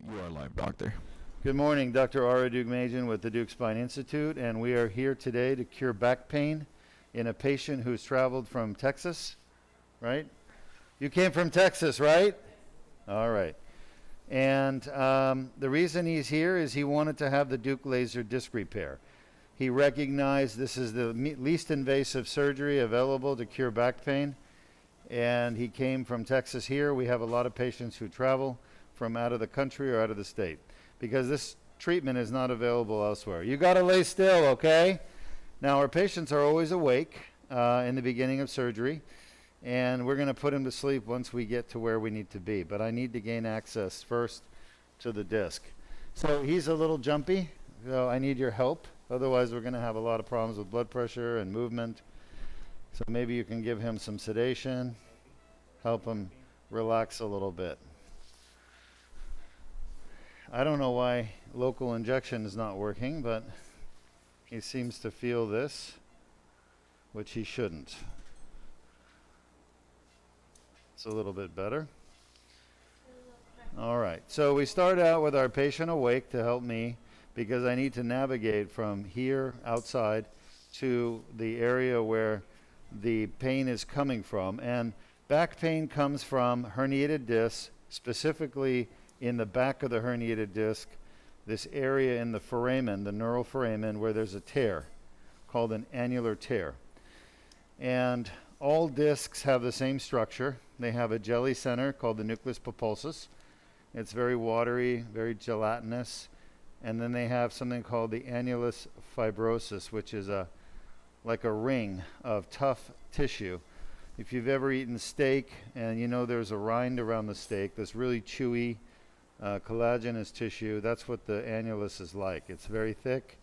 You are live, doctor. Good morning, Dr. Ara Deukmedjian with the Deuk Spine Institute, and we are here today to cure back pain in a patient who's traveled from Texas, right? You came from Texas, right? All right. And the reason he's here is he wanted to have the Deuk laser disc repair. He recognized this is the least invasive surgery available to cure back pain, and he came from Texas here. We have a lot of patients who travel from out of the country or out of the state because this treatment is not available elsewhere. You got to lay still, okay? Now, our patients are always awake in the beginning of surgery, and we're going to put him to sleep once we get to where we need to be. But I need to gain access first to the disc. So he's a little jumpy, so I need your help. Otherwise, we're going to have a lot of problems with blood pressure and movement. So maybe you can give him some sedation, help him relax a little bit. I don't know why local injection is not working, but he seems to feel this, which he shouldn't. It's a little bit better. All right, so we start out with our patient awake to help me because I need to navigate from here outside to the area where the pain is coming from. And back pain comes from herniated discs, specifically in the back of the herniated disc, this area in the foramen, the neural foramen, where there's a tear called an annular tear. And all discs have the same structure. They have a jelly center called the nucleus pulposus. It's very watery, very gelatinous. And then they have something called the annulus fibrosus, which is like a ring of tough tissue. If you've ever eaten steak and you know there's a rind around the steak, this really chewy, collagenous tissue, that's what the annulus is like. It's very thick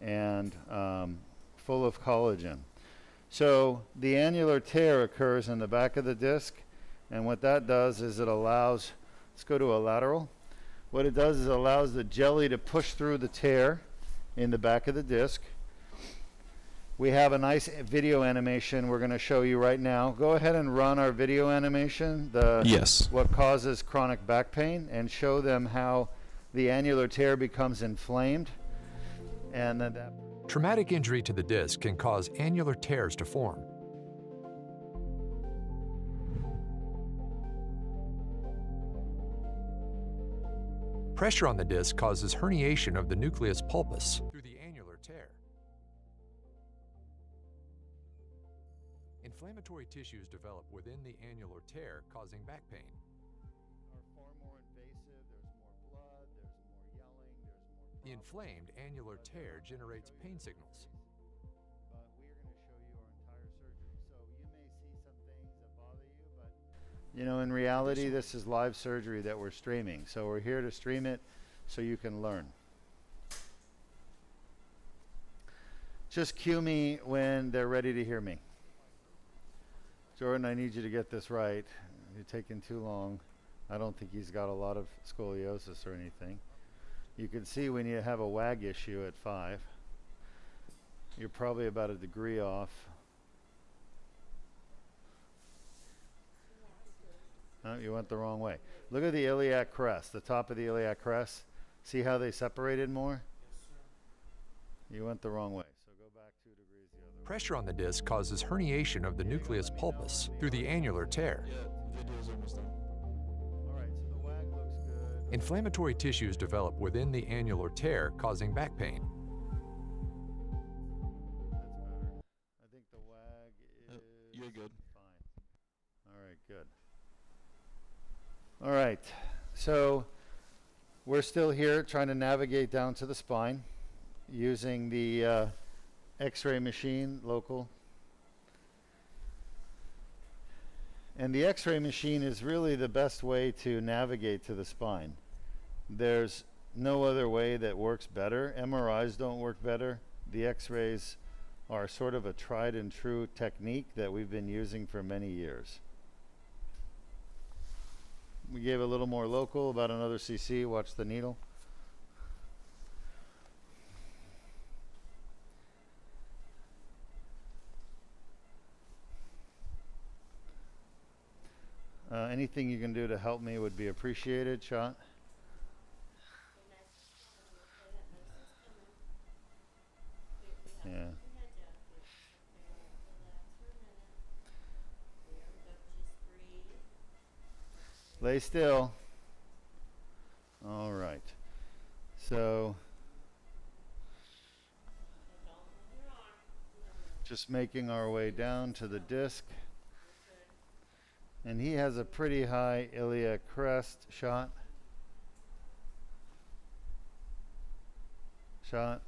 and full of collagen. So the annular tear occurs in the back of the disc, and what that does is it allows, let's go to a lateral. What it does is it allows the jelly to push through the tear in the back of the disc. We have a nice video animation we're going to show you right now. Go ahead and run our video animation, Yes. what causes chronic back pain, and show them how the annular tear becomes inflamed. And then that Traumatic injury to the disc can cause annular tears to form. Pressure on the disc causes herniation of the nucleus pulpus through the annular tear. Inflammatory tissues develop within the annular tear, causing back pain. are far more invasive. There's more blood, there's more yelling, there's more The inflamed annular tear generates pain signals. But we are going to show you our entire surgery. So you may see some things that bother you, but you know, in reality, this is live surgery that we're streaming. So we're here to stream it so you can learn. Just cue me when they're ready to hear me. Jordan, I need you to get this right. You're taking too long. I don't think he's got a lot of scoliosis or anything. You can see when you have a WAG issue at 5. You're probably about a degree off. Oh, you went the wrong way. Look at the iliac crest, the top of the iliac crest. See how they separated more? You went the wrong way. So go back 2 degrees the other way. Pressure on the disc causes herniation of the nucleus pulpus through the annular tear. Video's almost done. All right, so the WAG looks good. Inflammatory tissues develop within the annular tear, causing back pain. That's better. I think the WAG is You're good. fine. All right, good. All right, so we're still here trying to navigate down to the spine using the X-ray machine local. And the X-ray machine is really the best way to navigate to the spine. There's no other way that works better. MRIs don't work better. The X-rays are sort of a tried and true technique that we've been using for many years. We gave a little more local, about another cc. Watch the needle. Anything you can do to help me would be appreciated. Shot. Lay still. All right. So just making our way down to the disc. And he has a pretty high iliac crest. Shot. Shot.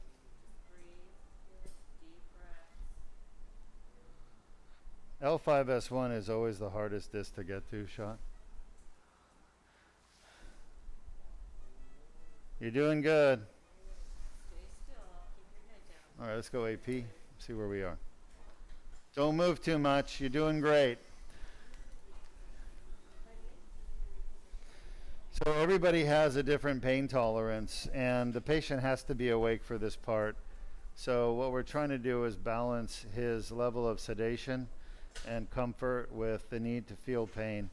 L5-S1 is always the hardest disc to get to. Shot. You're doing good. All right, let's go AP. See where we are. Don't move too much. You're doing great. So everybody has a different pain tolerance, and the patient has to be awake for this part. So what we're trying to do is balance his level of sedation and comfort with the need to feel pain.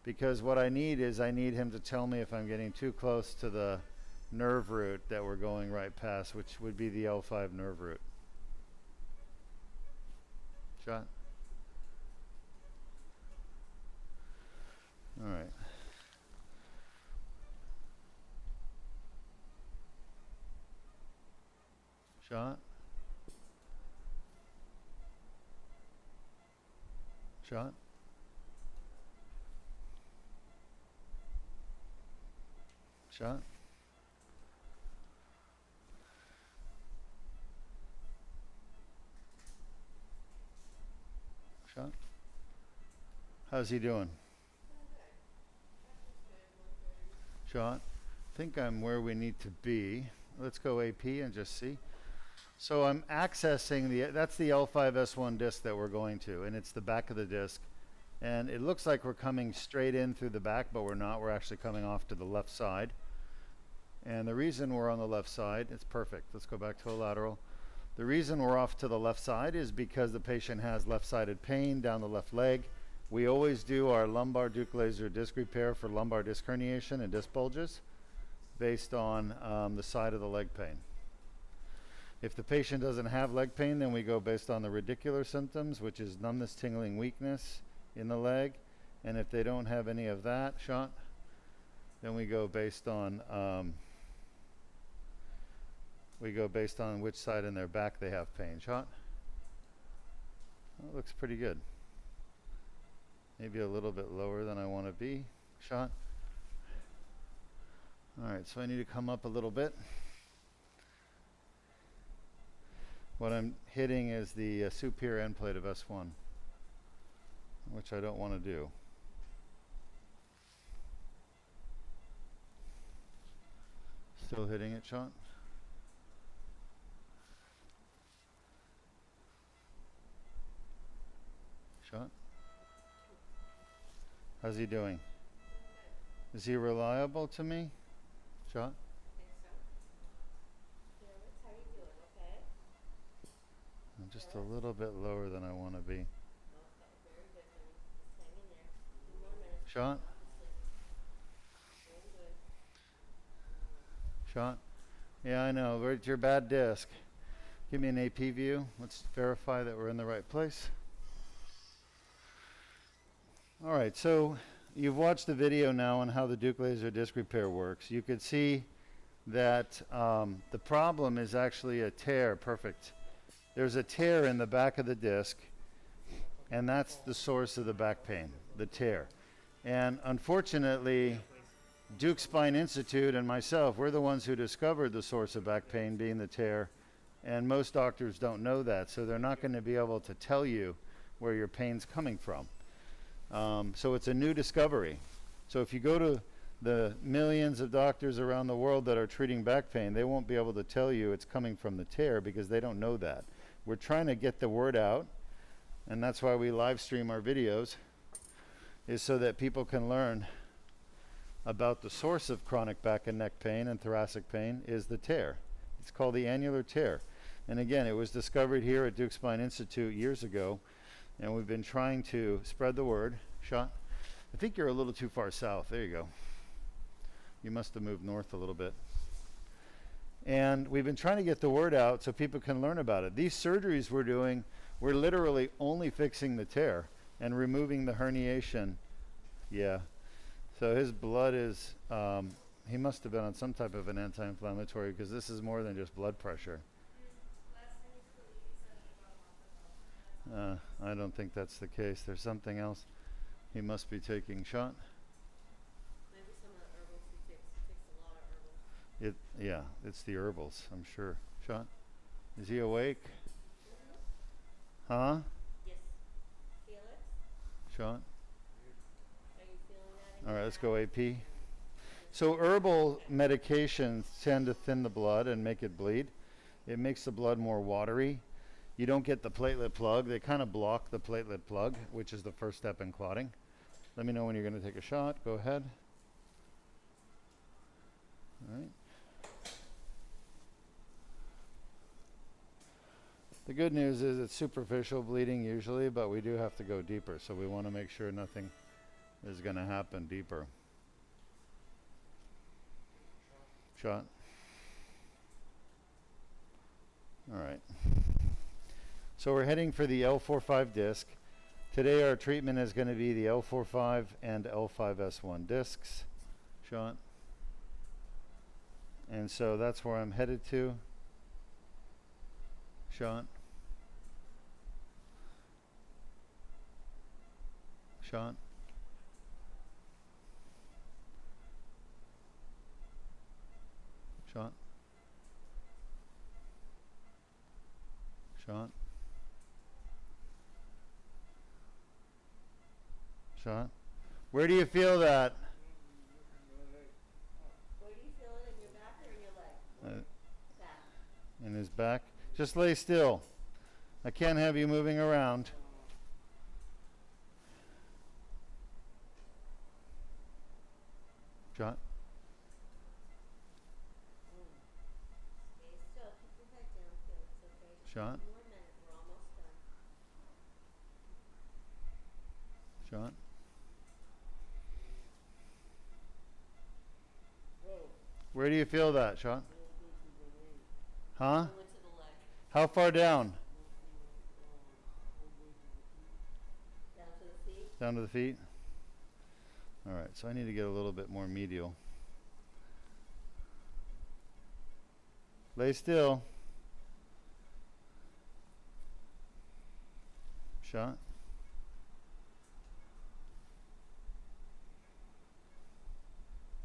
Because what I need is I need him to tell me if I'm getting too close to the nerve root that we're going right past, which would be the L5 nerve root. Shot. All right. Shot. Shot. Shot. Shot. How's he doing? Shot. I think I'm where we need to be. Let's go AP and just see. So I'm accessing that's the L5-S1 disc that we're going to, and it's the back of the disc. And it looks like we're coming straight in through the back, but we're not. We're actually coming off to the left side. And the reason we're on the left side, it's perfect. Let's go back to a lateral. The reason we're off to the left side is because the patient has left-sided pain down the left leg. We always do our lumbar Deuk laser disc repair for lumbar disc herniation and disc bulges based on the side of the leg pain. If the patient doesn't have leg pain, then we go based on the radicular symptoms, which is numbness, tingling, weakness in the leg. And if they don't have any of that, shot, then we go based on which side in their back they have pain. Shot. That looks pretty good. Maybe a little bit lower than I want to be. Shot. All right, so I need to come up a little bit. What I'm hitting is the superior end plate of S1, which I don't want to do. Still hitting it, shot. Shot. How's he doing? Is he reliable to me? Shot. I'm just a little bit lower than I want to be. Shot. Shot. Yeah, I know. It's your bad disc. Give me an AP view. Let's verify that we're in the right place. All right, so you've watched the video now on how the Deuk laser disc repair works. You could see that the problem is actually a tear. Perfect. There's a tear in the back of the disc, and that's the source of the back pain, the tear. And unfortunately, Deuk Spine Institute and myself, we're the ones who discovered the source of back pain being the tear, and most doctors don't know that, so they're not going to be able to tell you where your pain's coming from. So it's a new discovery. So if you go to the millions of doctors around the world that are treating back pain, they won't be able to tell you it's coming from the tear because they don't know that. We're trying to get the word out, and that's why we live stream our videos, is so that people can learn about the source of chronic back and neck pain and thoracic pain is the tear. It's called the annular tear. And again, it was discovered here at Deuk Spine Institute years ago, and we've been trying to spread the word. Shot. I think you're a little too far south. There you go. You must have moved north a little bit. And we've been trying to get the word out so people can learn about it. These surgeries we're doing, we're literally only fixing the tear and removing the herniation. Yeah. So his blood is, he must have been on some type of an anti-inflammatory, because this is more than just blood pressure. I don't think that's the case. There's something else he must be taking. Shot? Maybe some of the herbals he takes. He takes a lot of herbals. Yeah, it's the herbals, I'm sure. Shot? Is he awake? Huh? Yes. Felix, Shot? are you feeling that? All right, let's go AP. So herbal medications tend to thin the blood and make it bleed. It makes the blood more watery. You don't get the platelet plug. They kind of block the platelet plug, which is the first step in clotting. Let me know when you're going to take a shot. Go ahead. All right. The good news is it's superficial bleeding usually, but we do have to go deeper, so we want to make sure nothing is going to happen deeper. Shot. All right. So we're heading for the L4-5 disc. Today our treatment is going to be the L4-5 and L5-S1 discs. Shot. And so that's where I'm headed to. Shot. Shot. Shot. Shot. Shot. Where do you feel that? Where do you feel it, in your back or in your leg? Back. In his back. Just lay still. I can't have you moving around. Shot. Stay still. Keep your head down, Felix, okay? Just Shot. one more minute. We're almost done. Shot. Where do you feel that, Shot? Huh? I went to the leg. How far down? Down to the feet. Down to the feet? All right, so I need to get a little bit more medial. Lay still. Shot.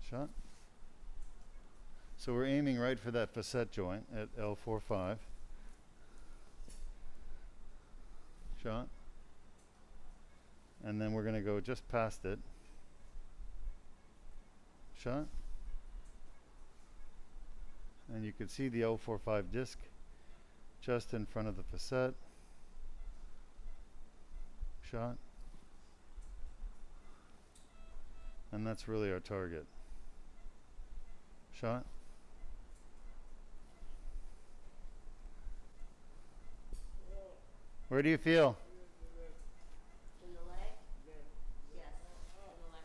Shot. So we're aiming right for that facet joint at L4-5. Shot. And then we're going to go just past it. Shot. And you can see the L4-5 disc just in front of the facet. Shot. And that's really our target. Shot. Where do you feel? In the leg? Yes. In the leg.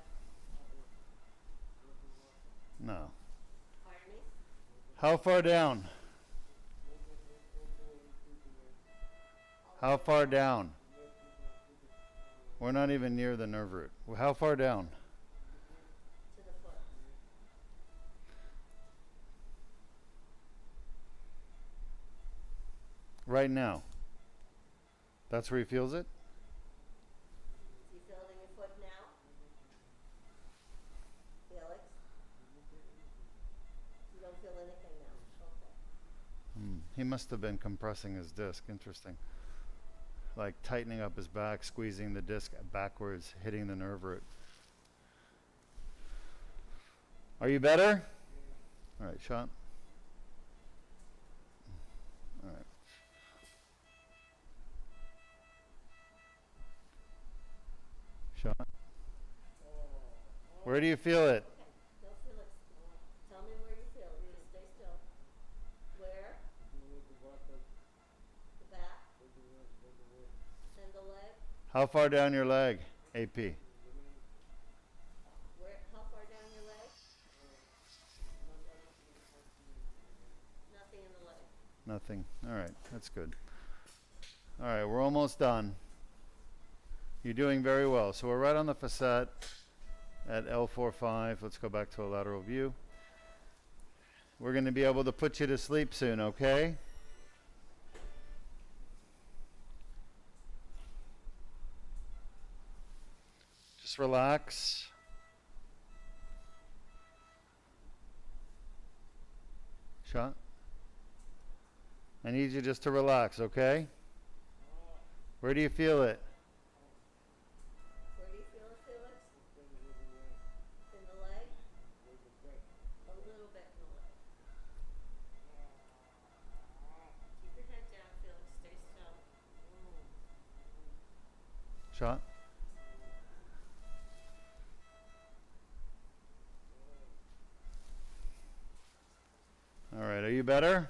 No. Pardon me? How far down? How far down? We're not even near the nerve root. How far down? To the foot. Right now. That's where he feels it? Do you feel it in your foot now? Felix? You don't feel anything now? Okay. He must have been compressing his disc. Interesting. Like tightening up his back, squeezing the disc backwards, hitting the nerve root. Are you better? All right, shot. All right. Shot. Where do you feel it? Okay. No, Felix. Tell me where you feel it. Just stay still. Where? The back? And the leg? How far down your leg, AP? Where? How far down your leg? Nothing in the leg. Nothing. All right, that's good. All right, we're almost done. You're doing very well. So we're right on the facet. at L4-5. Let's go back to a lateral view. We're going to be able to put you to sleep soon, okay? Just relax. Shot. I need you just to relax, okay? Where do you feel it? Where do you feel it, Felix? In the leg? A little bit in the leg. Keep your head down, Felix. Stay still. Shot. All right, are you better?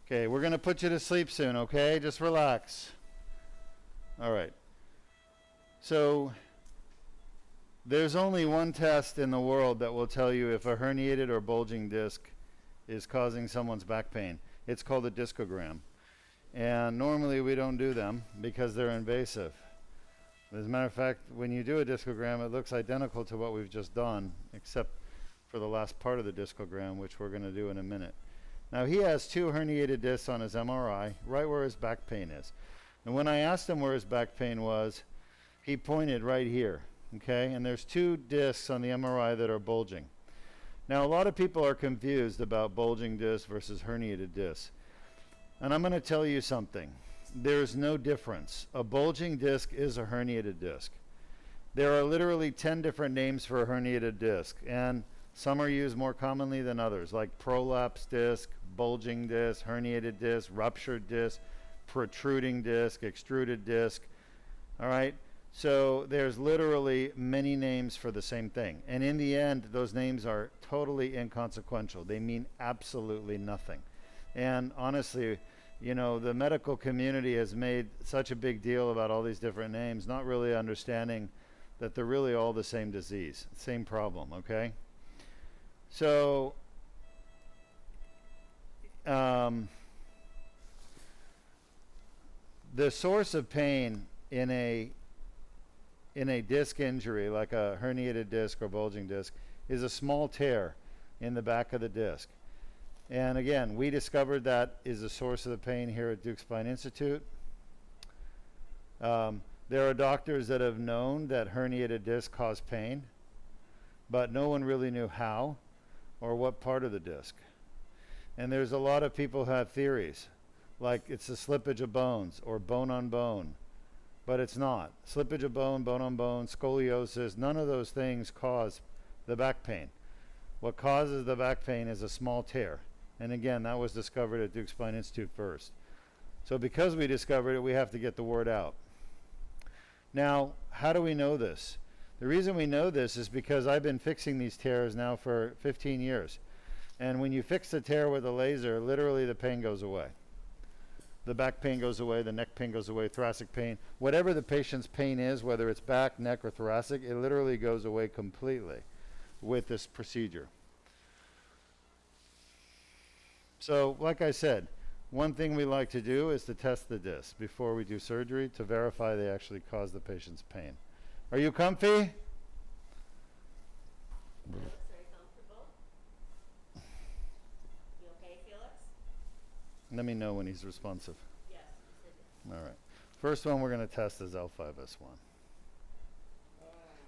Okay, we're going to put you to sleep soon, okay? Just relax. All right. So, there's only one test in the world that will tell you if a herniated or bulging disc is causing someone's back pain. It's called a discogram. And normally we don't do them because they're invasive. As a matter of fact, when you do a discogram, it looks identical to what we've just done, except for the last part of the discogram, which we're going to do in a minute. Now, he has 2 herniated discs on his MRI, right where his back pain is. And when I asked him where his back pain was, he pointed right here, okay? And there's 2 discs on the MRI that are bulging. Now, a lot of people are confused about bulging discs versus herniated discs. And I'm going to tell you something. There's no difference. A bulging disc is a herniated disc. There are literally 10 different names for a herniated disc, and some are used more commonly than others, like prolapse disc, bulging disc, herniated disc, ruptured disc, protruding disc, extruded disc. All right? So there's literally many names for the same thing. And in the end, those names are totally inconsequential. They mean absolutely nothing. And honestly, you know, the medical community has made such a big deal about all these different names, not really understanding that they're really all the same disease, same problem, okay? So, the source of pain in a disc injury, like a herniated disc or bulging disc, is a small tear in the back of the disc. And again, we discovered that is the source of the pain here at Deuk Spine Institute. There are doctors that have known that herniated discs cause pain, but no one really knew how or what part of the disc. And there's a lot of people who have theories, like it's the slippage of bones or bone on bone, but it's not. Slippage of bone, bone on bone, scoliosis, none of those things cause the back pain. What causes the back pain is a small tear. And again, that was discovered at Deuk Spine Institute first. So because we discovered it, we have to get the word out. Now, how do we know this? The reason we know this is because I've been fixing these tears now for 15 years. And when you fix the tear with a laser, literally the pain goes away. The back pain goes away, the neck pain goes away, thoracic pain. Whatever the patient's pain is, whether it's back, neck, or thoracic, it literally goes away completely with this procedure. So, like I said, one thing we like to do is to test the discs before we do surgery to verify they actually cause the patient's pain. Are you comfy? That looks very comfortable. You okay, Felix? Let me know when he's responsive. Yes, you said yes. All right. First one we're going to test is L5-S1.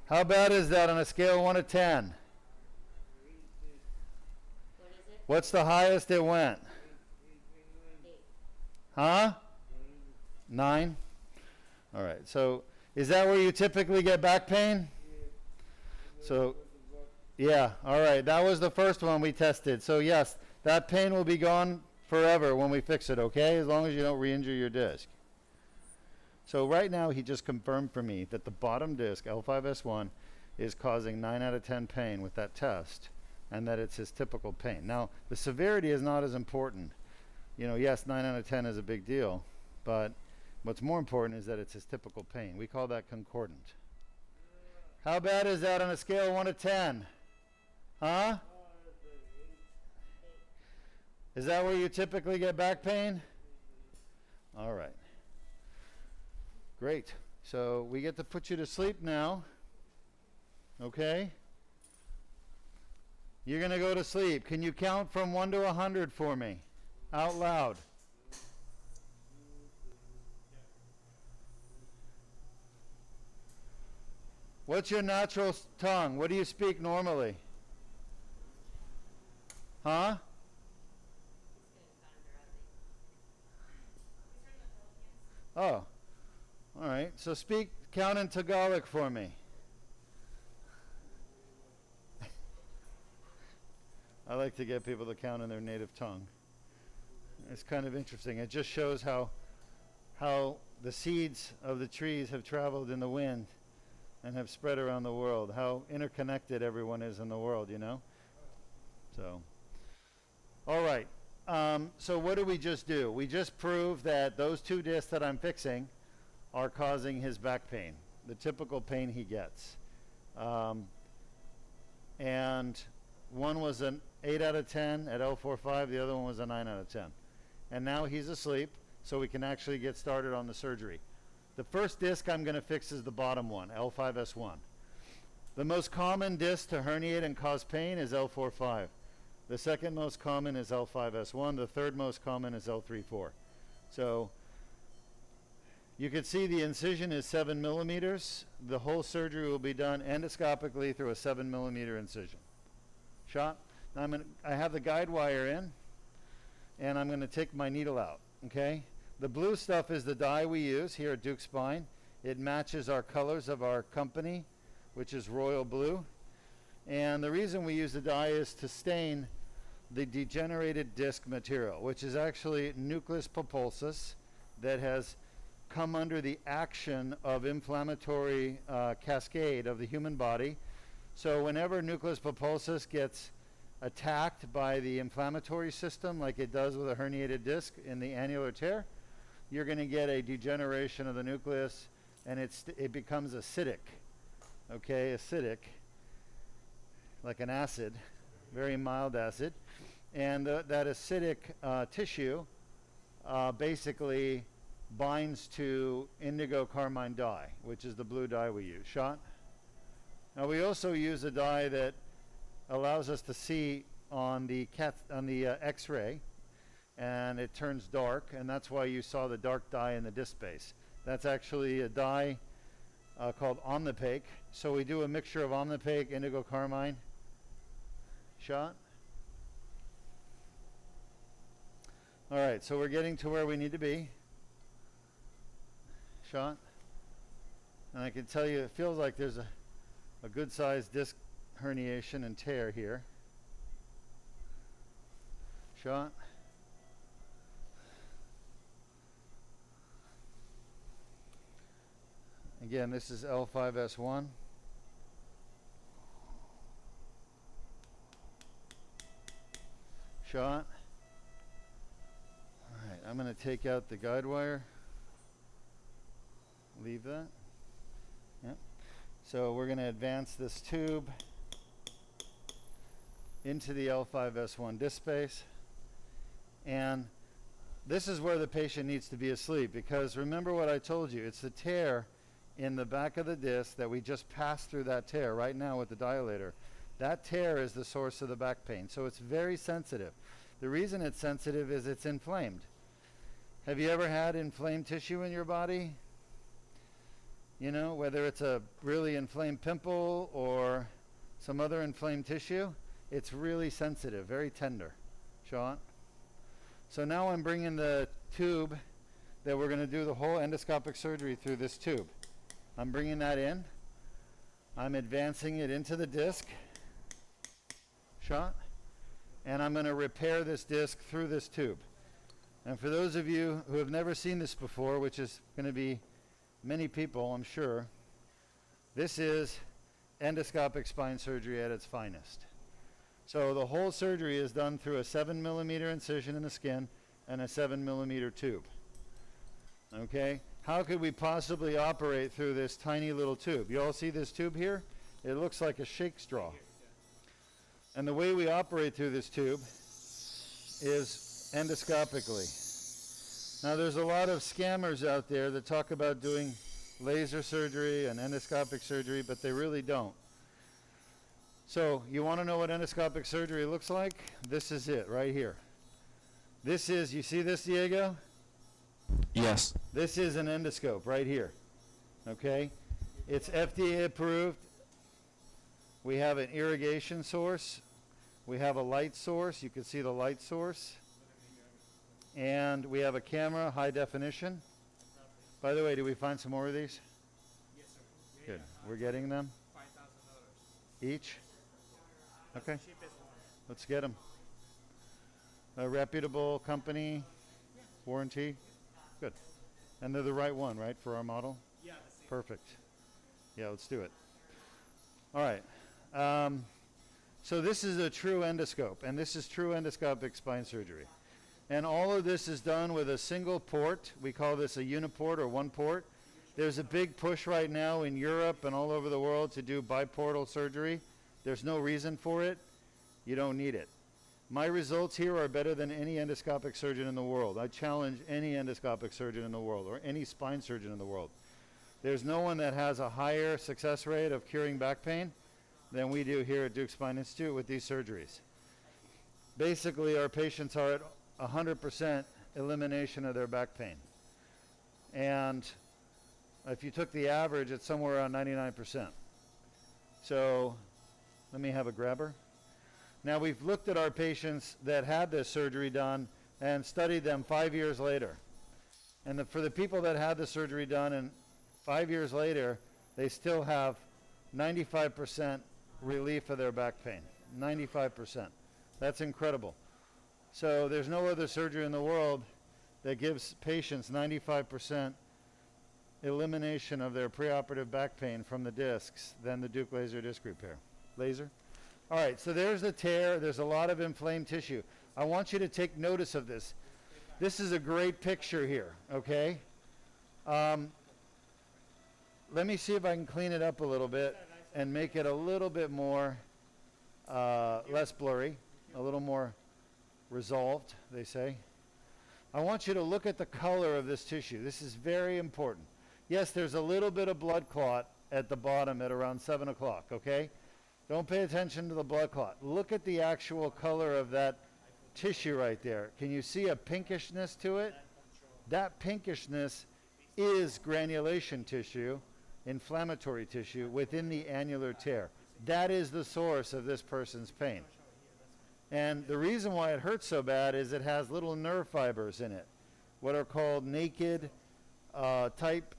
How bad is that on a scale of 1 to 10? What is it? What's the highest it went? 8. Huh? 9? All right. So is that where you typically get back pain? So, yeah. All right. That was the first one we tested. So, yes, that pain will be gone forever when we fix it, okay? As long as you don't re-injure your disc. So right now he just confirmed for me that the bottom disc, L5-S1, is causing 9 out of 10 pain with that test, and that it's his typical pain. Now, the severity is not as important. You know, yes, 9 out of 10 is a big deal, but what's more important is that it's his typical pain. We call that concordant. How bad is that on a scale of 1 to 10? Huh? Is that where you typically get back pain? All right. Great. So we get to put you to sleep now. Okay? You're going to go to sleep. Can you count from 1 to 100 for me? Out loud. What's your natural tongue? What do you speak normally? Huh? Oh. All right. So count in Tagalog for me. I like to get people to count in their native tongue. It's kind of interesting. It just shows how the seeds of the trees have traveled in the wind and have spread around the world, how interconnected everyone is in the world, you know? So, all right. So what did we just do? We just proved that those 2 discs that I'm fixing are causing his back pain, the typical pain he gets. And one was an 8 out of 10 at L4-5, the other one was a 9 out of 10. And now he's asleep, so we can actually get started on the surgery. The first disc I'm going to fix is the bottom one, L5-S1. The most common disc to herniate and cause pain is L4-5. The second most common is L5-S1. The third most common is L3-4. So you can see the incision is 7 millimeters. The whole surgery will be done endoscopically through a 7 millimeter incision. Shot. Now I have the guide wire in, and I'm going to take my needle out, okay? The blue stuff is the dye we use here at Deuk Spine. It matches our colors of our company, which is royal blue. And the reason we use the dye is to stain the degenerated disc material, which is actually nucleus pulposus that has come under the action of inflammatory cascade of the human body. So whenever nucleus pulposus gets attacked by the inflammatory system, like it does with a herniated disc in the annular tear, you're going to get a degeneration of the nucleus, and it becomes acidic. Okay, acidic, like an acid, very mild acid. And that acidic tissue basically binds to indigo carmine dye, which is the blue dye we use. Shot? Now we also use a dye that allows us to see on the X-ray, and it turns dark, and that's why you saw the dark dye in the disc space. That's actually a dye called omnipaque. So we do a mixture of omnipaque, indigo carmine. Shot? All right, so we're getting to where we need to be. Shot? And I can tell you, it feels like there's a good sized disc herniation and tear here. Shot? Again, this is L5-S1. Shot. All right, I'm going to take out the guide wire. Leave that. Yep. So we're going to advance this tube into the L5-S1 disc space. And this is where the patient needs to be asleep, because remember what I told you, it's the tear in the back of the disc that we just passed through that tear right now with the dilator. That tear is the source of the back pain. So it's very sensitive. The reason it's sensitive is it's inflamed. Have you ever had inflamed tissue in your body? You know, whether it's a really inflamed pimple or some other inflamed tissue, it's really sensitive, very tender. Sean? So now I'm bringing the tube that we're going to do the whole endoscopic surgery through this tube. I'm bringing that in. I'm advancing it into the disc. Shot. And I'm going to repair this disc through this tube. And for those of you who have never seen this before, which is going to be many people, I'm sure, this is endoscopic spine surgery at its finest. So the whole surgery is done through a 7 millimeter incision in the skin and a 7 millimeter tube. Okay? How could we possibly operate through this tiny little tube? You all see this tube here? It looks like a shake straw. And the way we operate through this tube is endoscopically. Now there's a lot of scammers out there that talk about doing laser surgery and endoscopic surgery, but they really don't. So you want to know what endoscopic surgery looks like? This is it right here. This is, you see this, Diego? Yes. This is an endoscope right here. Okay? It's FDA approved. We have an irrigation source. We have a light source. You can see the light source. And we have a camera, high definition. By the way, did we find some more of these? Yes, sir. Good. We're getting them $5,000. each? Okay. Cheapest one. Let's get them. A reputable company, warranty. Good. And they're the right one, right, for our model? Yeah, the same. Perfect. Yeah, let's do it. All right. So this is a true endoscope, and this is true endoscopic spine surgery. And all of this is done with a single port. We call this a uniport or one port. There's a big push right now in Europe and all over the world to do biportal surgery. There's no reason for it. You don't need it. My results here are better than any endoscopic surgeon in the world. I challenge any endoscopic surgeon in the world or any spine surgeon in the world. There's no one that has a higher success rate of curing back pain than we do here at Deuk Spine Institute with these surgeries. Basically, our patients are at 100% elimination of their back pain. And if you took the average, it's somewhere around 99%. So let me have a grabber. Now we've looked at our patients that had this surgery done and studied them 5 years later. And for the people that had the surgery done and 5 years later, they still have 95% relief of their back pain. 95%. That's incredible. So there's no other surgery in the world that gives patients 95% elimination of their preoperative back pain from the discs than the Deuk laser disc repair. Laser? All right, so there's the tear. There's a lot of inflamed tissue. I want you to take notice of this. This is a great picture here, okay? Let me see if I can clean it up a little bit and make it a little bit more, less blurry, a little more resolved, they say. I want you to look at the color of this tissue. This is very important. Yes, there's a little bit of blood clot at the bottom at around 7 o'clock, okay? Don't pay attention to the blood clot. Look at the actual color of that tissue right there. Can you see a pinkishness to it? That pinkishness is granulation tissue, inflammatory tissue within the annular tear. That is the source of this person's pain. And the reason why it hurts so bad is it has little nerve fibers in it, what are called naked type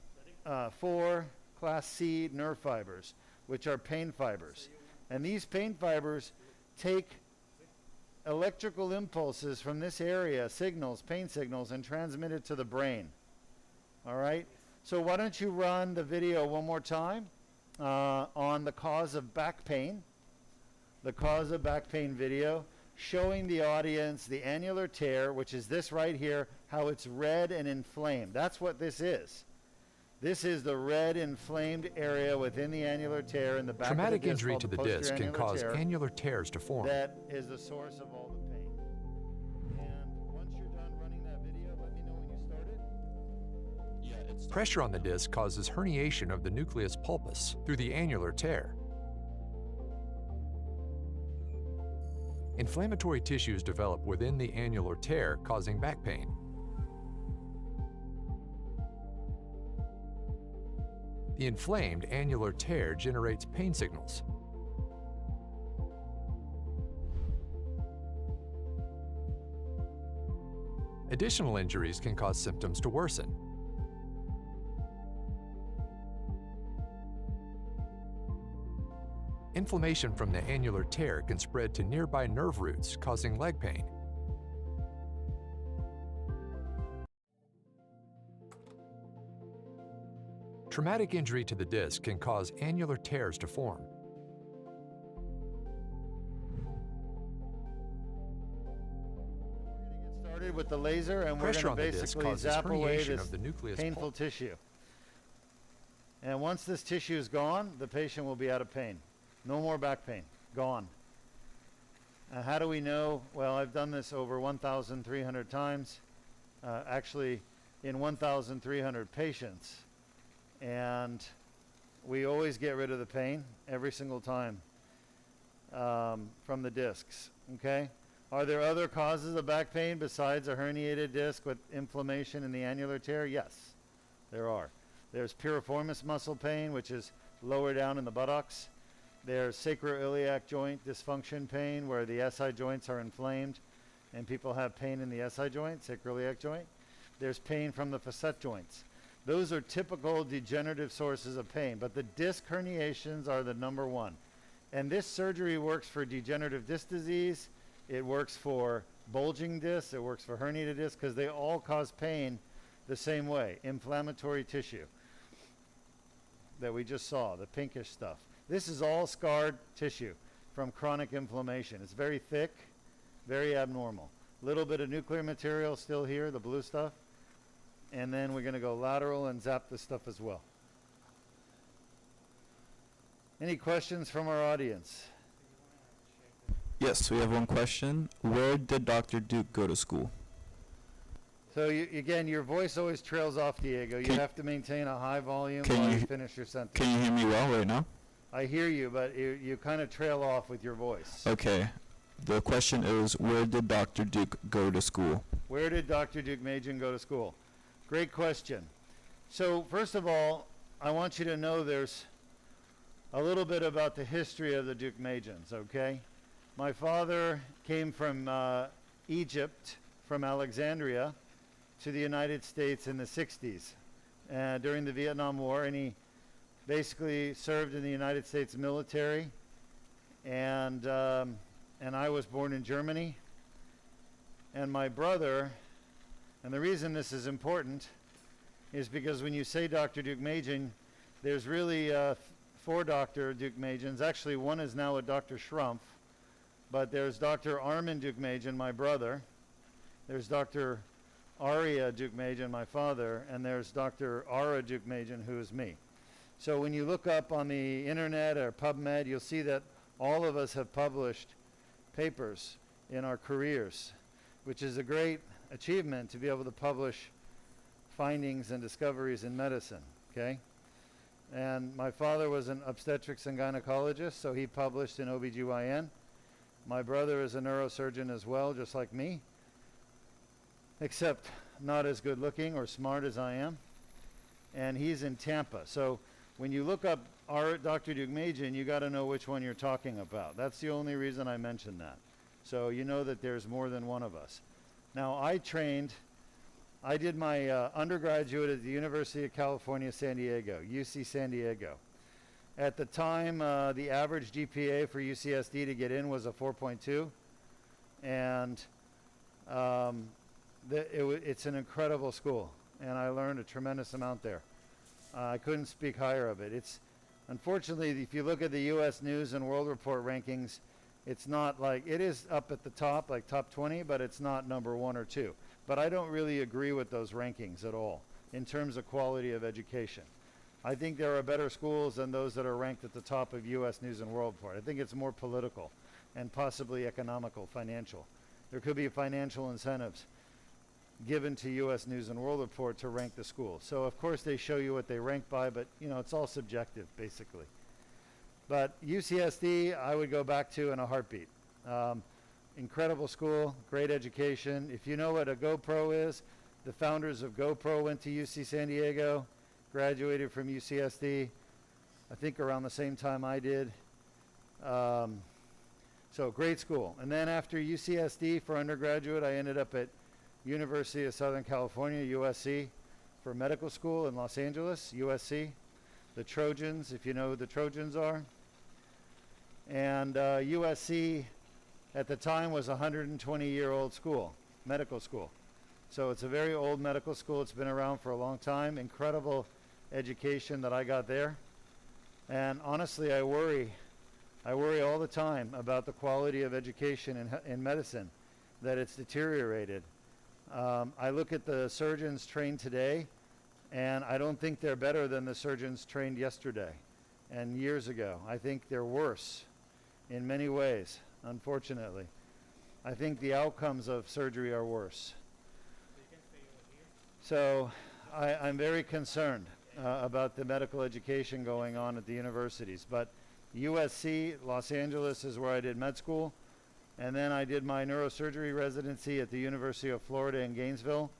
4 class C nerve fibers, which are pain fibers. And these pain fibers take electrical impulses from this area, signals, pain signals, and transmit it to the brain. All right? So why don't you run the video one more time on the cause of back pain, the cause of back pain video, showing the audience the annular tear, which is this right here, how it's red and inflamed. That's what this is. This is the red inflamed area within the annular tear in the back Traumatic of the disc injury called to the the disc can posterior cause tear. annular tears to form. That is the source of all the pain. And once you're done running that video, let me know when you started. Yeah, it's Pressure on the disc causes herniation of the nucleus pulpus through the annular tear. Inflammatory tissues develop within the annular tear, causing back pain. The inflamed annular tear generates pain signals. Additional injuries can cause symptoms to worsen. Inflammation from the annular tear can spread to nearby nerve roots, causing leg pain. Traumatic injury to the disc can cause annular tears to form. Get started with the laser, and we're Pressure going on to the disc basically causes zap away herniation this of the nucleus painful pulpus. tissue. And once this tissue is gone, the patient will be out of pain. No more back pain. Gone. How do we know? Well, I've done this over 1,300 times, actually in 1,300 patients. And we always get rid of the pain every single time. from the discs, okay? Are there other causes of back pain besides a herniated disc with inflammation in the annular tear? Yes, there are. There's piriformis muscle pain, which is lower down in the buttocks. There's sacroiliac joint dysfunction pain, where the SI joints are inflamed and people have pain in the SI joint, sacroiliac joint. There's pain from the facet joints. Those are typical degenerative sources of pain, but the disc herniations are the number one. And this surgery works for degenerative disc disease. It works for bulging discs. It works for herniated discs, because they all cause pain the same way, inflammatory tissue that we just saw, the pinkish stuff. This is all scarred tissue from chronic inflammation. It's very thick, very abnormal. Little bit of nuclear material still here, the blue stuff. And then we're going to go lateral and zap this stuff as well. Any questions from our audience? Yes, we have one question. Where did Dr. Deuk go to school? So again, your voice always trails off, Diego. You have to maintain a high volume Can while you- you finish your sentence. Can you hear me well right now? I hear you, but you kind of trail off with your voice. Okay. The question is, where did Dr. Deuk go to school? Where did Dr. Deukmedjian go to school? Great question. So first of all, I want you to know there's a little bit about the history of the Deukmedjians, okay? My father came from Egypt, from Alexandria, to the United States in the 60s during the Vietnam War, and he basically served in the United States military, and I was born in Germany. And my brother, and the reason this is important is because when you say Dr. Deukmedjian, there's really 4 Dr. Deukmedjians. Actually, one is now a Dr. Schrumpf, but there's Dr. Armin Deukmedjian, my brother. There's Dr. Ara Deukmedjian, my father, and there's Dr. Ara Deukmedjian, who is me. So when you look up on the internet or PubMed, you'll see that all of us have published papers in our careers, which is a great achievement to be able to publish findings and discoveries in medicine, okay? And my father was an obstetrics and gynecologist, so he published in OBGYN. My brother is a neurosurgeon as well, just like me, except not as good looking or smart as I am. And he's in Tampa. So when you look up Dr. Deukmedjian, you got to know which one you're talking about. That's the only reason I mentioned that. So you know that there's more than one of us. Now, I did my undergraduate at the University of California, San Diego, UC San Diego. At the time, the average GPA for UCSD to get in was a 4.2. And it's an incredible school. And I learned a tremendous amount there. I couldn't speak higher of it. Unfortunately, if you look at the U.S. News and World Report rankings, it's not like, it is up at the top, like top 20, but it's not number 1 or 2. But I don't really agree with those rankings at all in terms of quality of education. I think there are better schools than those that are ranked at the top of U.S. News and World Report. I think it's more political and possibly economical, financial. There could be financial incentives given to U.S. News and World Report to rank the school. So of course they show you what they rank by, but it's all subjective basically. But UCSD, I would go back to in a heartbeat. Incredible school, great education. If you know what a GoPro is, the founders of GoPro went to UC San Diego, graduated from UCSD, I think around the same time I did. So great school. And then after UCSD for undergraduate, I ended up at University of Southern California, USC, for medical school in Los Angeles, USC. The Trojans, if you know who the Trojans are. And USC at the time was a 120-year-old school, medical school. So it's a very old medical school. It's been around for a long time. Incredible education that I got there. And honestly, I worry all the time about the quality of education in medicine, that it's deteriorated. I look at the surgeons trained today, and I don't think they're better than the surgeons trained yesterday and years ago. I think they're worse in many ways, unfortunately. I think the outcomes of surgery are worse. So I'm very concerned about the medical education going on at the universities. But USC, Los Angeles is where I did med school. And then I did my neurosurgery residency at the University of Florida in Gainesville.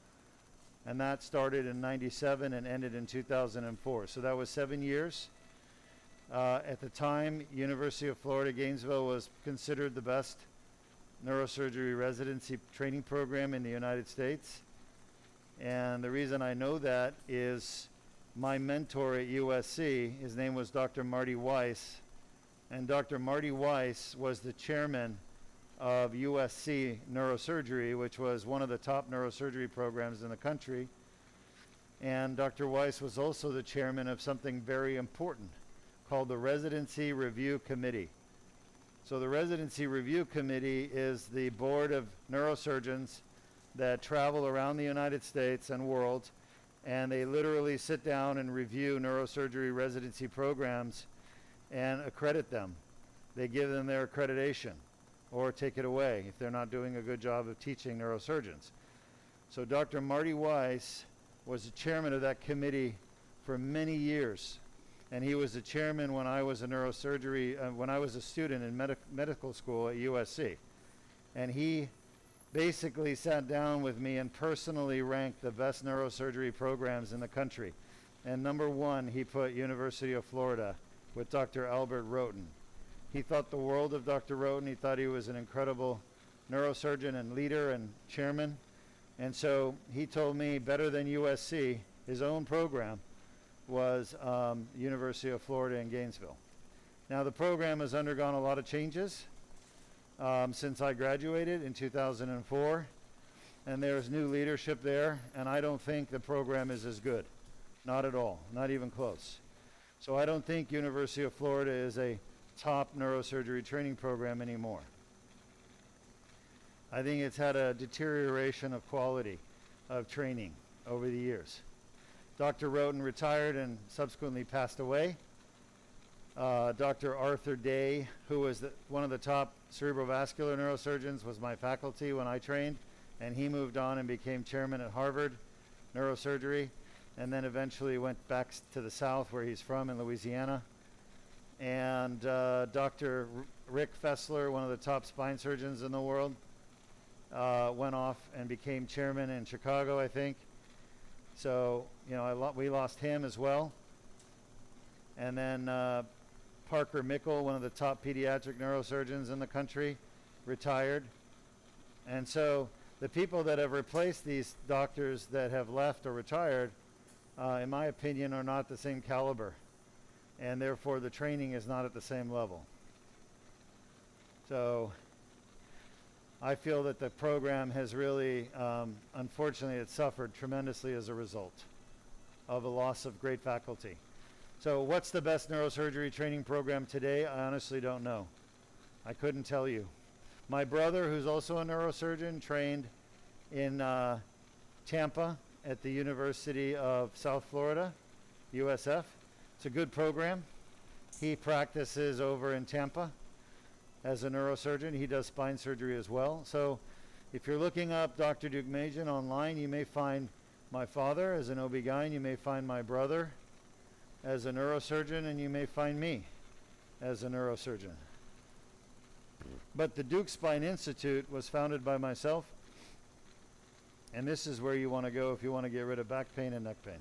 And that started in '97 and ended in 2004. So that was 7 years. At the time, University of Florida, Gainesville was considered the best neurosurgery residency training program in the United States. And the reason I know that is my mentor at USC, his name was Dr. Marty Weiss. And Dr. Marty Weiss was the chairman of USC Neurosurgery, which was one of the top neurosurgery programs in the country. And Dr. Weiss was also the chairman of something very important called the Residency Review Committee. So the Residency Review Committee is the board of neurosurgeons that travel around the United States and world, and they literally sit down and review neurosurgery residency programs and accredit them. They give them their accreditation or take it away if they're not doing a good job of teaching neurosurgeons. So Dr. Marty Weiss was the chairman of that committee for many years. And he was the chairman when I was a when I was a student in medical school at USC. And he basically sat down with me and personally ranked the best neurosurgery programs in the country. And number one, he put University of Florida with Dr. Albert Roten. He thought the world of Dr. Roten. He thought he was an incredible neurosurgeon and leader and chairman. And so he told me better than USC, his own program, was University of Florida in Gainesville. Now the program has undergone a lot of changes since I graduated in 2004, and there's new leadership there, and I don't think the program is as good. Not at all, not even close. So I don't think University of Florida is a top neurosurgery training program anymore. I think it's had a deterioration of quality of training over the years. Dr. Roten retired and subsequently passed away. Dr. Arthur Day, who was one of the top cerebrovascular neurosurgeons, was my faculty when I trained, and he moved on and became chairman at Harvard Neurosurgery, and then eventually went back to the South where he's from in Louisiana. And Dr. Rick Fessler, one of the top spine surgeons in the world, went off and became chairman in Chicago, I think. So, you know, we lost him as well. And then Parker Mickle, one of the top pediatric neurosurgeons in the country, retired. And so the people that have replaced these doctors that have left or retired, in my opinion, are not the same caliber. And therefore the training is not at the same level. So I feel that the program has really, unfortunately, it's suffered tremendously as a result of a loss of great faculty. So what's the best neurosurgery training program today? I honestly don't know. I couldn't tell you. My brother, who's also a neurosurgeon, trained in Tampa at the University of South Florida, USF. It's a good program. He practices over in Tampa as a neurosurgeon. He does spine surgery as well. So if you're looking up Dr. Deukmedjian online, you may find my father as an OB-GYN, you may find my brother as a neurosurgeon, and you may find me as a neurosurgeon. But the Deuk Spine Institute was founded by myself, and this is where you want to go if you want to get rid of back pain and neck pain.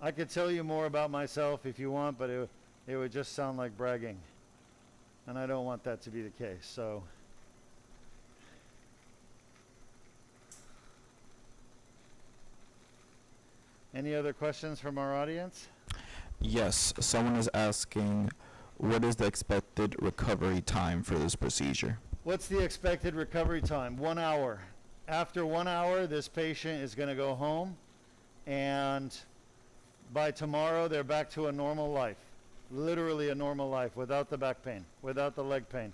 I could tell you more about myself if you want, but it would just sound like bragging, and I don't want that to be the case. So any other questions from our audience? Yes, someone is asking, what is the expected recovery time for this procedure? What's the expected recovery time? 1 hour. After 1 hour, this patient is going to go home, and by tomorrow, they're back to a normal life. Literally a normal life without the back pain, without the leg pain.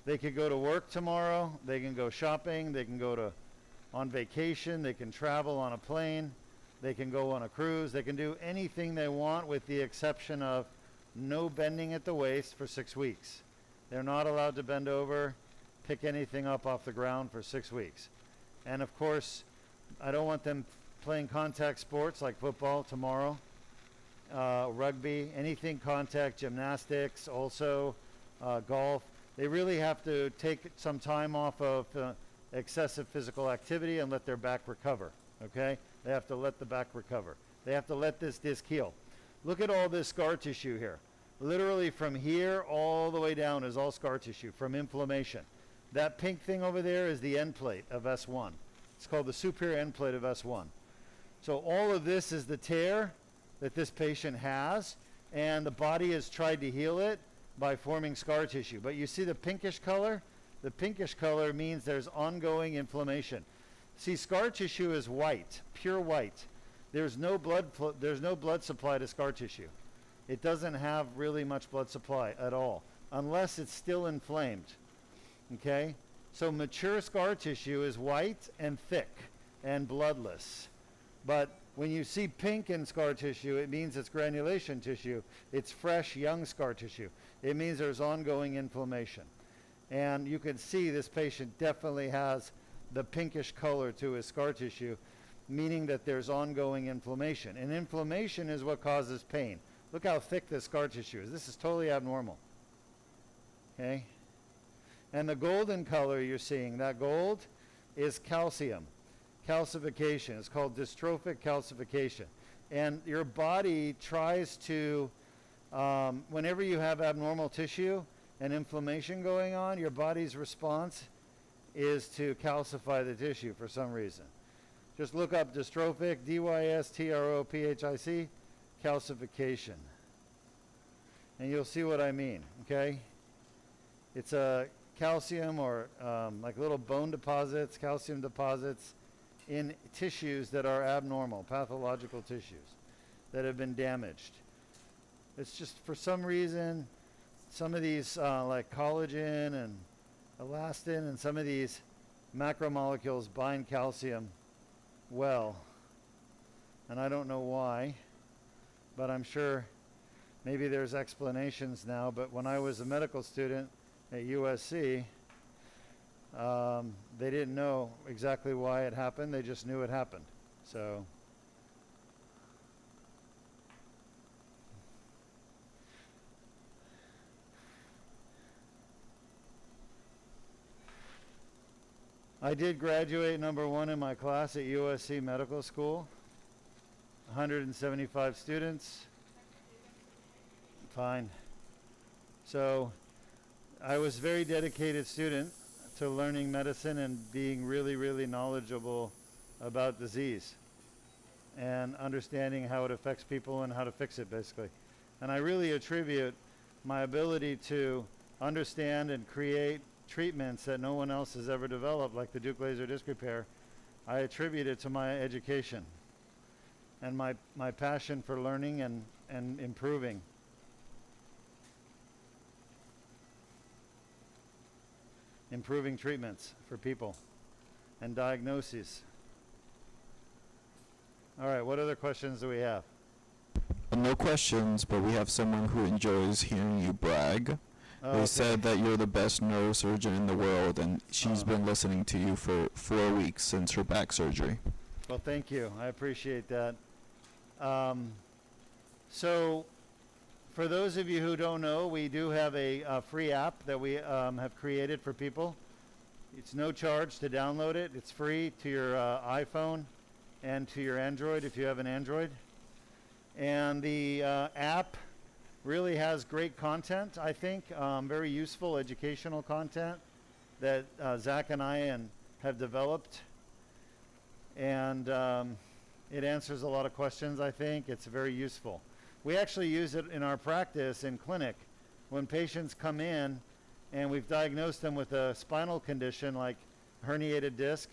They could go to work tomorrow, they can go shopping, they can go on vacation, they can travel on a plane, they can go on a cruise, they can do anything they want with the exception of no bending at the waist for 6 weeks. They're not allowed to bend over, pick anything up off the ground for 6 weeks. And of course, I don't want them playing contact sports like football tomorrow. rugby, anything contact, gymnastics, also golf. They really have to take some time off of excessive physical activity and let their back recover, okay? They have to let the back recover. They have to let this disc heal. Look at all this scar tissue here. Literally from here all the way down is all scar tissue from inflammation. That pink thing over there is the end plate of S1. It's called the superior end plate of S1. So all of this is the tear that this patient has, and the body has tried to heal it by forming scar tissue. But you see the pinkish color? The pinkish color means there's ongoing inflammation. See, scar tissue is white, pure white. There's no blood supply to scar tissue. It doesn't have really much blood supply at all, unless it's still inflamed, okay? So mature scar tissue is white and thick and bloodless. But when you see pink in scar tissue, it means it's granulation tissue. It's fresh, young scar tissue. It means there's ongoing inflammation. And you can see this patient definitely has the pinkish color to his scar tissue, meaning that there's ongoing inflammation. And inflammation is what causes pain. Look how thick this scar tissue is. This is totally abnormal. Okay? And the golden color you're seeing, that gold is calcium. Calcification. It's called dystrophic calcification. And your body tries to, whenever you have abnormal tissue and inflammation going on, your body's response is to calcify the tissue for some reason. Just look up dystrophic, dystrophic, calcification. And you'll see what I mean, okay? It's a calcium or like little bone deposits, calcium deposits in tissues that are abnormal, pathological tissues that have been damaged. It's just for some reason, some of these like collagen and elastin and some of these macromolecules bind calcium well. And I don't know why, but I'm sure maybe there's explanations now. But when I was a medical student at USC, they didn't know exactly why it happened. They just knew it happened. So I did graduate #1 in my class at USC Medical School. 175 students. Fine. So I was a very dedicated student to learning medicine and being really, really knowledgeable about disease and understanding how it affects people and how to fix it, basically. And I really attribute my ability to understand and create treatments that no one else has ever developed, like the Deuk laser disc repair. I attribute it to my education and my passion for learning and improving. Improving treatments for people and diagnoses. All right, what other questions do we have? No questions, but we have someone who enjoys hearing you brag. Oh, They okay. said that you're the best neurosurgeon in the world, and she's been listening to you for 4 weeks since her back surgery. Well, thank you. I appreciate that. So, for those of you who don't know, we do have a free app that we have created for people. It's no charge to download it. It's free to your iPhone and to your Android if you have an Android. And the app really has great content, I think, very useful educational content that Zach and I have developed. And it answers a lot of questions, I think. It's very useful. We actually use it in our practice in clinic. When patients come in and we've diagnosed them with a spinal condition like herniated disc,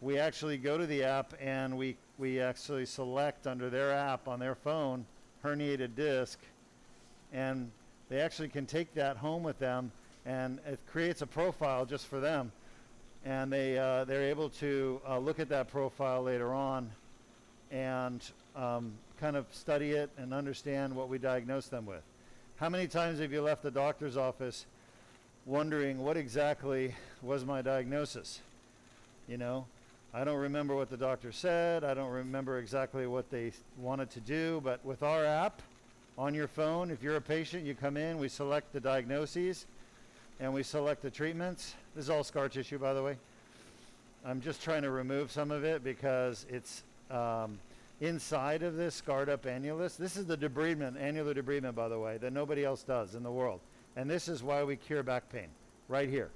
we actually go to the app and we actually select under their app on their phone herniated disc, and they actually can take that home with them, and it creates a profile just for them, and they're able to look at that profile later on and kind of study it and understand what we diagnosed them with. How many times have you left the doctor's office wondering what exactly was my diagnosis? You know, I don't remember what the doctor said. I don't remember exactly what they wanted to do, but with our app on your phone, if you're a patient, you come in, we select the diagnoses, and we select the treatments. This is all scar tissue, by the way. I'm just trying to remove some of it because it's inside of this scarred up annulus. This is the debridement, annular debridement, by the way, that nobody else does in the world. And this is why we cure back pain, right here.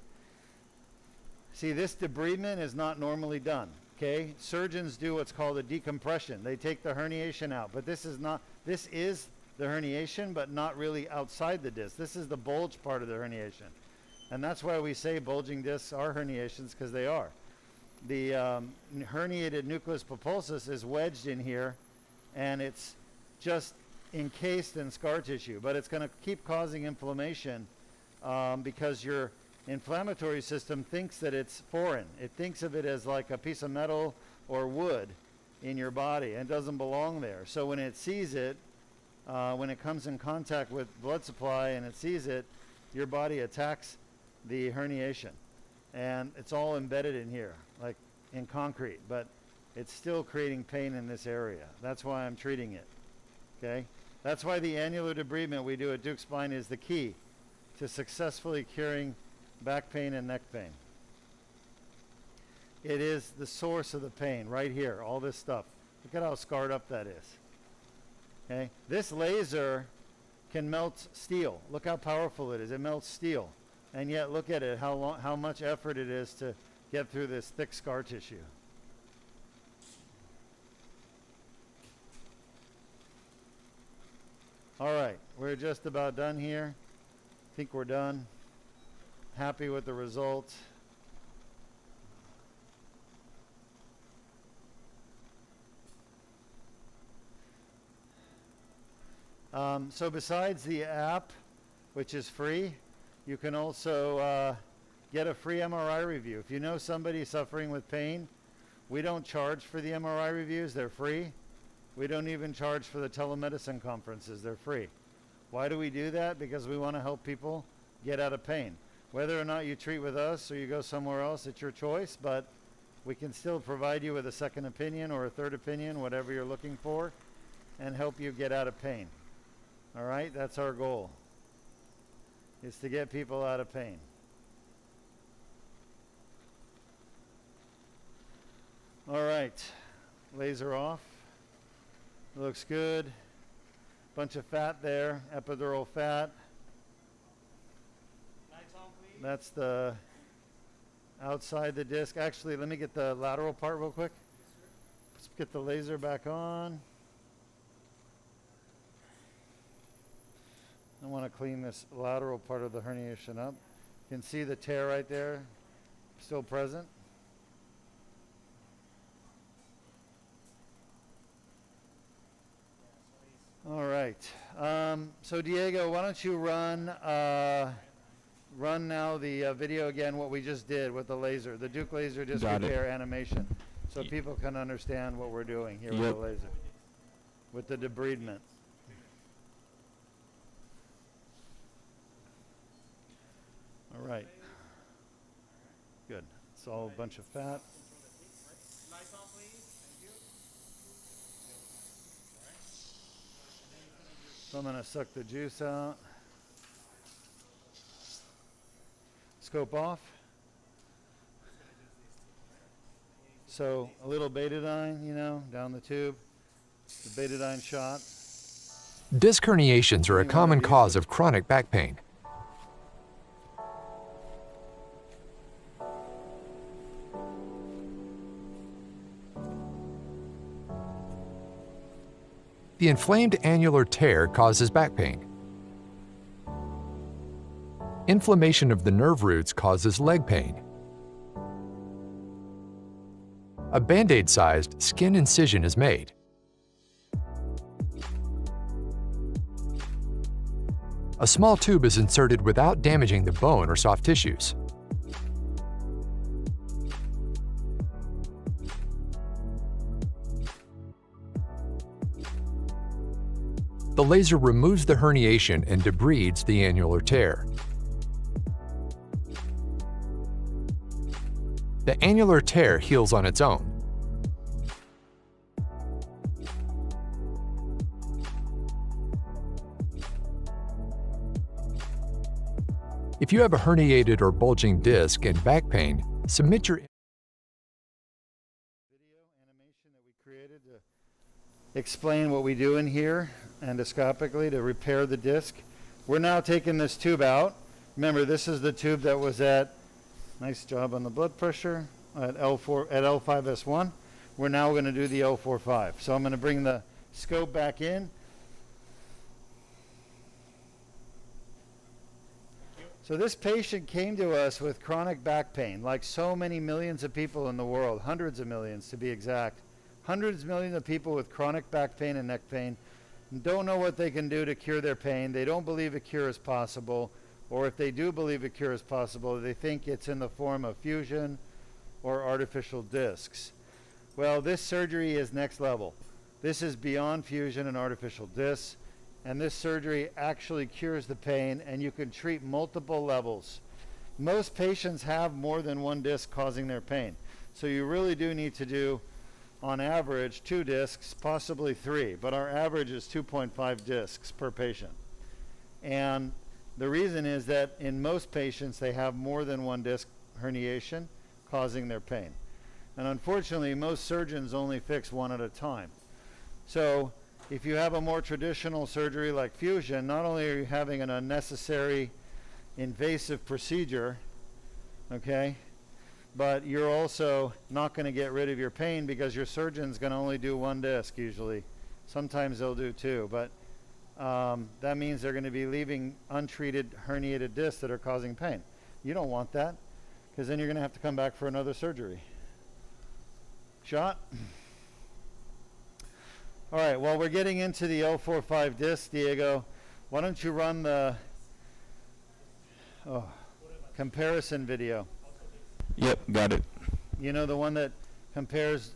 See, this debridement is not normally done, okay? Surgeons do what's called a decompression. They take the herniation out, but this is the herniation, but not really outside the disc. This is the bulge part of the herniation. And that's why we say bulging discs are herniations, because they are. The herniated nucleus pulposus is wedged in here, and it's just encased in scar tissue, but it's going to keep causing inflammation because your inflammatory system thinks that it's foreign. It thinks of it as like a piece of metal or wood in your body, and doesn't belong there. So when it sees it, when it comes in contact with blood supply and it sees it, your body attacks the herniation. And it's all embedded in here, like in concrete, but it's still creating pain in this area. That's why I'm treating it, okay? That's why the annular debridement we do at Deuk Spine is the key to successfully curing back pain and neck pain. It is the source of the pain right here, all this stuff. Look at how scarred up that is, okay? This laser can melt steel. Look how powerful it is. It melts steel. And yet look at it, how much effort it is to get through this thick scar tissue. All right, we're just about done here. I think we're done. Happy with the results. So besides the app, which is free, you can also get a free MRI review. If you know somebody suffering with pain, we don't charge for the MRI reviews, they're free. We don't even charge for the telemedicine conferences, they're free. Why do we do that? Because we want to help people get out of pain. Whether or not you treat with us or you go somewhere else, it's your choice, but we can still provide you with a second opinion or a third opinion, whatever you're looking for, and help you get out of pain. All right, that's our goal, is to get people out of pain. All right, laser off. Looks good. Bunch of fat there, epidural fat. Lights on, please. That's the outside the disc. Actually, let me get the lateral part real quick. Let's get the laser back on. I want to clean this lateral part of the herniation up. You can see the tear right there, still present. All right. So Diego, why don't you run now the video again, what we just did with the laser, the Deuk laser disc Got it. repair animation, so people can understand what we're doing here with Yep. the laser, with the debridement. All right. Good. It's all a bunch of fat. Lights on, please. Thank you. So I'm going to suck the juice out. Scope off. So a little betadine, you know, down the tube. The betadine shot. Disc herniations are a common cause of chronic back pain. The inflamed annular tear causes back pain. Inflammation of the nerve roots causes leg pain. A Band-Aid-sized skin incision is made. A small tube is inserted without damaging the bone or soft tissues. The laser removes the herniation and debrides the annular tear. the annular tear heals on its own. If you have a herniated or bulging disc and back pain, submit your Video animation that we created to explain what we do in here endoscopically to repair the disc. We're now taking this tube out. Remember, this is the tube that was at, nice job on the blood pressure, at L5-S1. We're now going to do the L4-5. So I'm going to bring the scope back in. So this patient came to us with chronic back pain, like so many millions of people in the world, hundreds of millions to be exact. Hundreds of millions of people with chronic back pain and neck pain don't know what they can do to cure their pain. They don't believe a cure is possible, or if they do believe a cure is possible, they think it's in the form of fusion or artificial discs. Well, this surgery is next level. This is beyond fusion and artificial discs. And this surgery actually cures the pain, and you can treat multiple levels. Most patients have more than one disc causing their pain. So you really do need to do, on average, 2 discs, possibly 3. But our average is 2.5 discs per patient. And the reason is that in most patients, they have more than one disc herniation causing their pain. And unfortunately, most surgeons only fix one at a time. So if you have a more traditional surgery like fusion, not only are you having an unnecessary invasive procedure, okay, but you're also not going to get rid of your pain because your surgeon's going to only do 1 disc usually. Sometimes they'll do 2, but that means they're going to be leaving untreated herniated discs that are causing pain. You don't want that, because then you're going to have to come back for another surgery. Shot? All right, well, we're getting into the L4-5 disc, Diego. Why don't you run the comparison video? Yep, got it. You know, the one that compares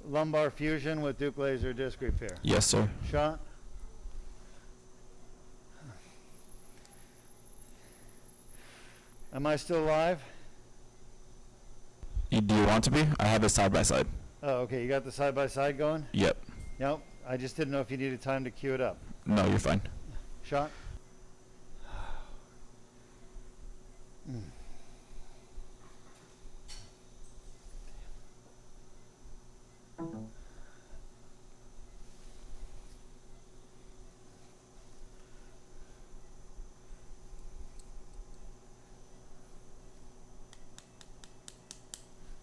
lumbar fusion with Deuk laser disc repair. Yes, sir. Shot? Am I still live? Do you want to be? I have it side by side. Oh, okay, you got the side-by-side going? Yep. Yep. I just didn't know if you needed time to cue it up. No, you're fine. Shot?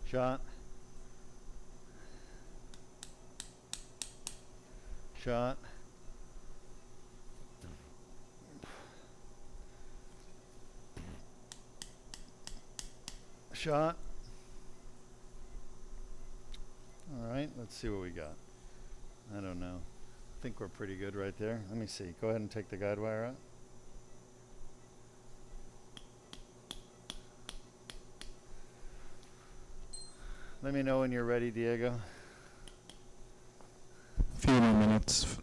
Shot? Shot? Shot? All right, let's see what we got. I don't know. I think we're pretty good right there. Let me see. Go ahead and take the guide wire out. Let me know when you're ready, Diego. Few more minutes.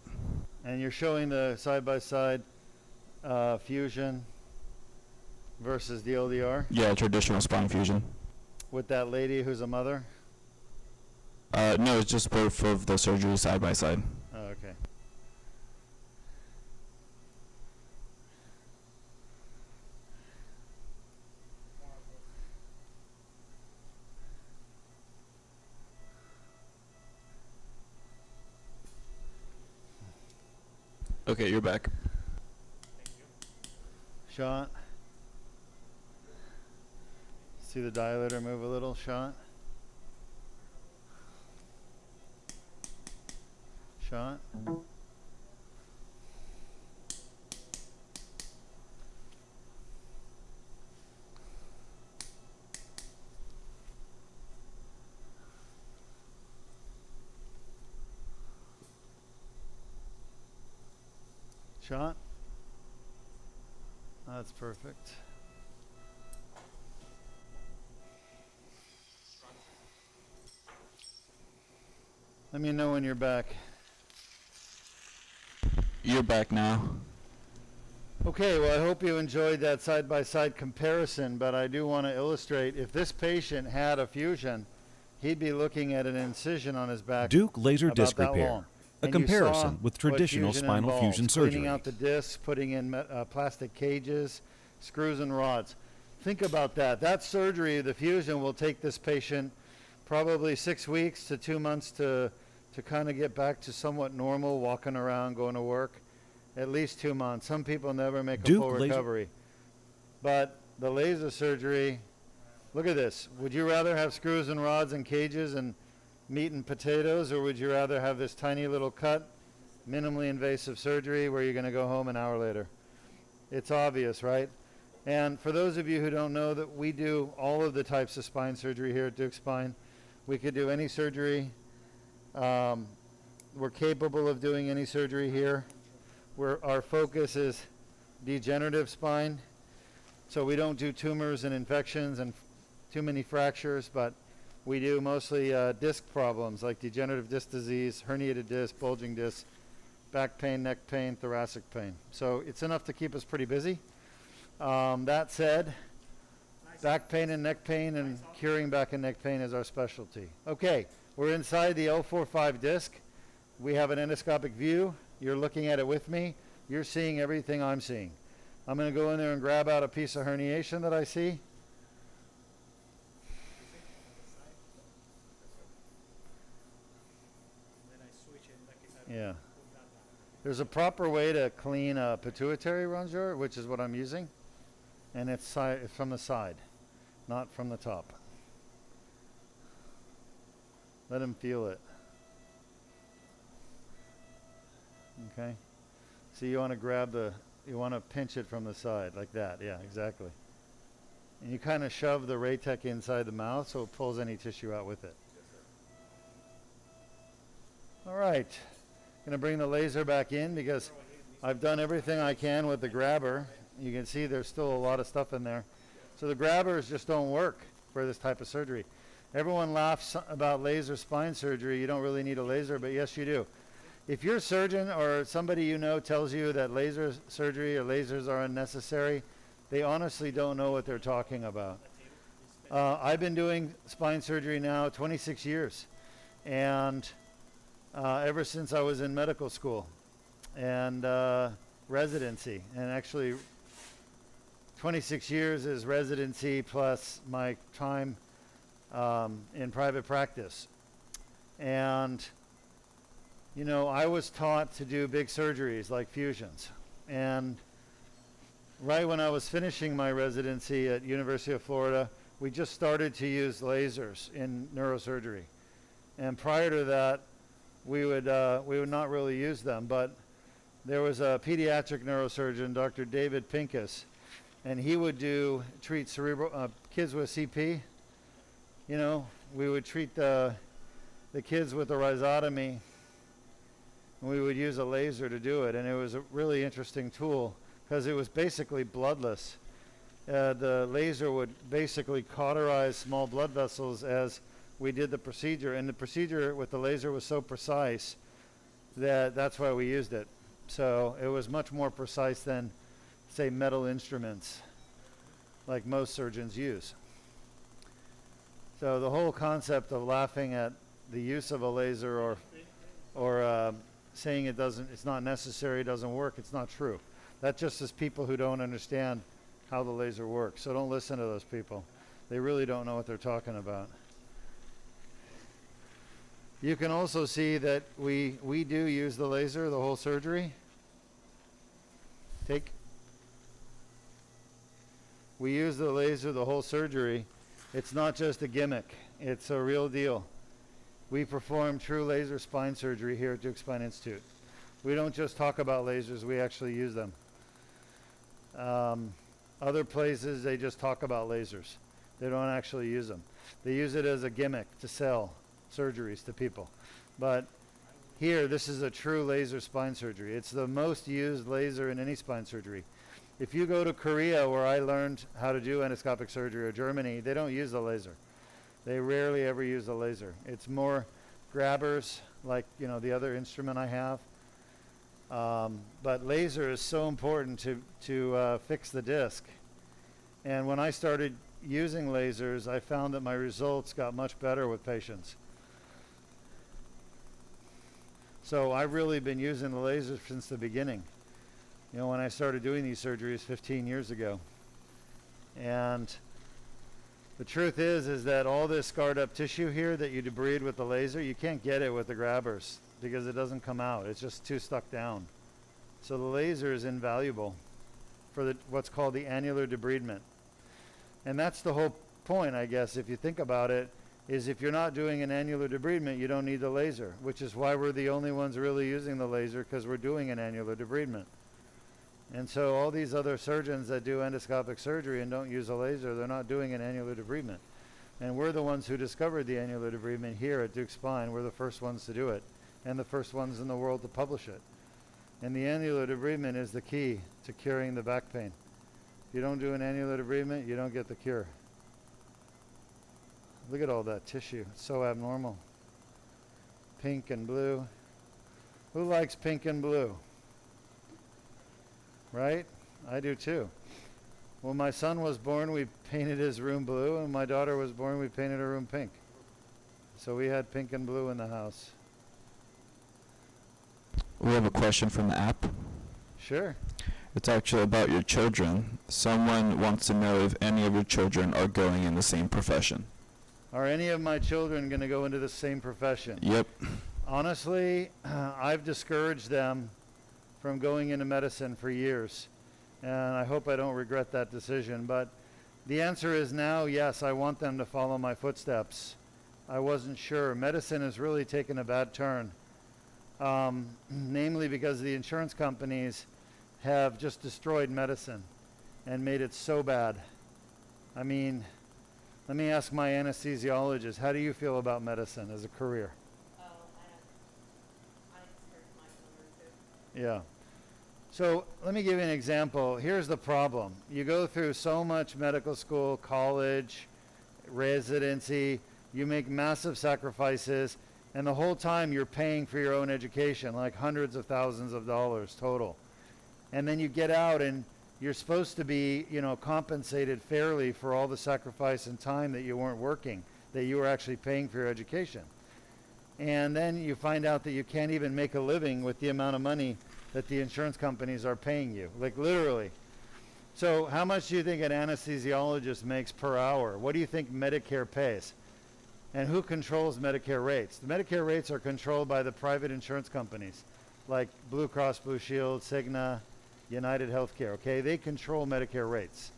And you're showing the side-by-side fusion versus DLDR Yeah, traditional spine fusion. with that lady who's a mother? No, it's just both of the surgeries side by side. Oh, okay. Okay, you're back. Shot. See the dilator move a little? Shot. Shot. Shot. That's perfect. Let me know when you're back. You're back now. Okay, well, I hope you enjoyed that side-by-side comparison, but I do want to illustrate, if this patient had a fusion, he'd be looking at an incision on his back Deuk laser about disc that repair, long. a And you comparison saw with what traditional fusion spinal involves, fusion cleaning surgery. out the discs, putting in plastic cages, screws and rods. Think about that. That surgery, the fusion, will take this patient probably 6 weeks to 2 months to kind of get back to somewhat normal, walking around, going to work. At least 2 months. Some people never make a Deuk full laser- recovery. But the laser surgery, look at this. Would you rather have screws and rods and cages and meat and potatoes, or would you rather have this tiny little cut, minimally invasive surgery where you're going to go home an hour later? It's obvious, right? And for those of you who don't know, that we do all of the types of spine surgery here at Deuk Spine. We could do any surgery. We're capable of doing any surgery here. Our focus is degenerative spine, so we don't do tumors and infections and too many fractures, but we do mostly disc problems like degenerative disc disease, herniated disc, bulging disc, back pain, neck pain, thoracic pain. So it's enough to keep us pretty busy. That said, back pain and neck pain and curing back and neck pain is our specialty. Okay, we're inside the L4-5 disc. We have an endoscopic view. You're looking at it with me. You're seeing everything I'm seeing. I'm going to go in there and grab out a piece of herniation that I see. Yeah. There's a proper way to clean a pituitary rongeur, which is what I'm using. And it's from the side, not from the top. Let him feel it. Okay. So you want to you want to pinch it from the side like that. Yeah, exactly. And you kind of shove the Raytech inside the mouth so it pulls any tissue out with it. All right. Going to bring the laser back in because I've done everything I can with the grabber. You can see there's still a lot of stuff in there. So the grabbers just don't work for this type of surgery. Everyone laughs about laser spine surgery. You don't really need a laser, but yes, you do. If your surgeon or somebody you know tells you that laser surgery or lasers are unnecessary, they honestly don't know what they're talking about. I've been doing spine surgery now 26 years, and ever since I was in medical school and residency, and actually 26 years is residency plus my time in private practice. And you know, I was taught to do big surgeries like fusions. And right when I was finishing my residency at University of Florida, we just started to use lasers in neurosurgery. And prior to that, we would not really use them. But there was a pediatric neurosurgeon, Dr. David Pincus, and he would treat cerebral kids with CP. You know, we would treat the kids with a rhizotomy. And we would use a laser to do it, and it was a really interesting tool because it was basically bloodless. The laser would basically cauterize small blood vessels as we did the procedure, and the procedure with the laser was so precise that that's why we used it. So it was much more precise than, say, metal instruments like most surgeons use. So the whole concept of laughing at the use of a laser or saying it's not necessary, doesn't work, it's not true. That just is people who don't understand how the laser works. So don't listen to those people. They really don't know what they're talking about. You can also see that we do use the laser the whole surgery. We use the laser the whole surgery. It's not just a gimmick. It's a real deal. We perform true laser spine surgery here at Deuk Spine Institute. We don't just talk about lasers, we actually use them. Other places, they just talk about lasers. They don't actually use them. They use it as a gimmick to sell surgeries to people. But here, this is a true laser spine surgery. It's the most used laser in any spine surgery. If you go to Korea, where I learned how to do endoscopic surgery, or Germany, they don't use the laser. They rarely ever use the laser. It's more grabbers, like the other instrument I have, But laser is so important to fix the disc. And when I started using lasers, I found that my results got much better with patients. So I've really been using the lasers since the beginning. You know, when I started doing these surgeries 15 years ago. And the truth is that all this scarred up tissue here that you debride with the laser, you can't get it with the grabbers because it doesn't come out. It's just too stuck down. So the laser is invaluable for what's called the annular debridement. And that's the whole point, I guess, if you think about it, is if you're not doing an annular debridement, you don't need the laser, which is why we're the only ones really using the laser, because we're doing an annular debridement. And so all these other surgeons that do endoscopic surgery and don't use a laser, they're not doing an annular debridement. And we're the ones who discovered the annular debridement here at Deuk Spine. We're the first ones to do it and the first ones in the world to publish it. And the annular debridement is the key to curing the back pain. If you don't do an annular debridement, you don't get the cure. Look at all that tissue. It's so abnormal. Pink and blue. Who likes pink and blue? Right? I do too. When my son was born, we painted his room blue, and my daughter was born, we painted her room pink. So we had pink and blue in the house. We have a question from the app. Sure. It's actually about your children. Someone wants to know if any of your children are going in the same profession. Are any of my children going to go into the same profession? Yep. Honestly, I've discouraged them from going into medicine for years, and I hope I don't regret that decision. But the answer is now, yes, I want them to follow my footsteps. I wasn't sure. Medicine has really taken a bad turn, namely because the insurance companies have just destroyed medicine and made it so bad. I mean, let me ask my anesthesiologist, how do you feel about medicine as a career? Oh, I hurt my summer too. Yeah. So let me give you an example. Here's the problem. You go through so much medical school, college, residency, you make massive sacrifices, and the whole time you're paying for your own education, like hundreds of thousands of dollars total. And then you get out and you're supposed to be, you know, compensated fairly for all the sacrifice and time that you weren't working, that you were actually paying for your education. And then you find out that you can't even make a living with the amount of money that the insurance companies are paying you, like literally. So how much do you think an anesthesiologist makes per hour? What do you think Medicare pays? And who controls Medicare rates? The Medicare rates are controlled by the private insurance companies, like Blue Cross Blue Shield, Cigna, United Healthcare, okay? They control Medicare rates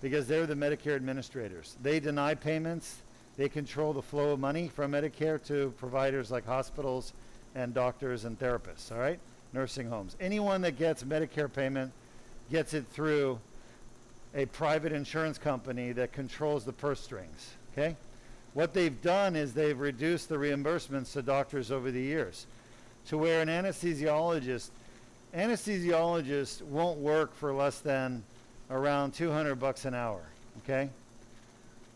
because they're the Medicare administrators. They deny payments. They control the flow of money from Medicare to providers like hospitals and doctors and therapists, all right? Nursing homes. Anyone that gets Medicare payment gets it through a private insurance company that controls the purse strings, okay? What they've done is they've reduced the reimbursements to doctors over the years to where an anesthesiologist won't work for less than around $200 an hour, okay?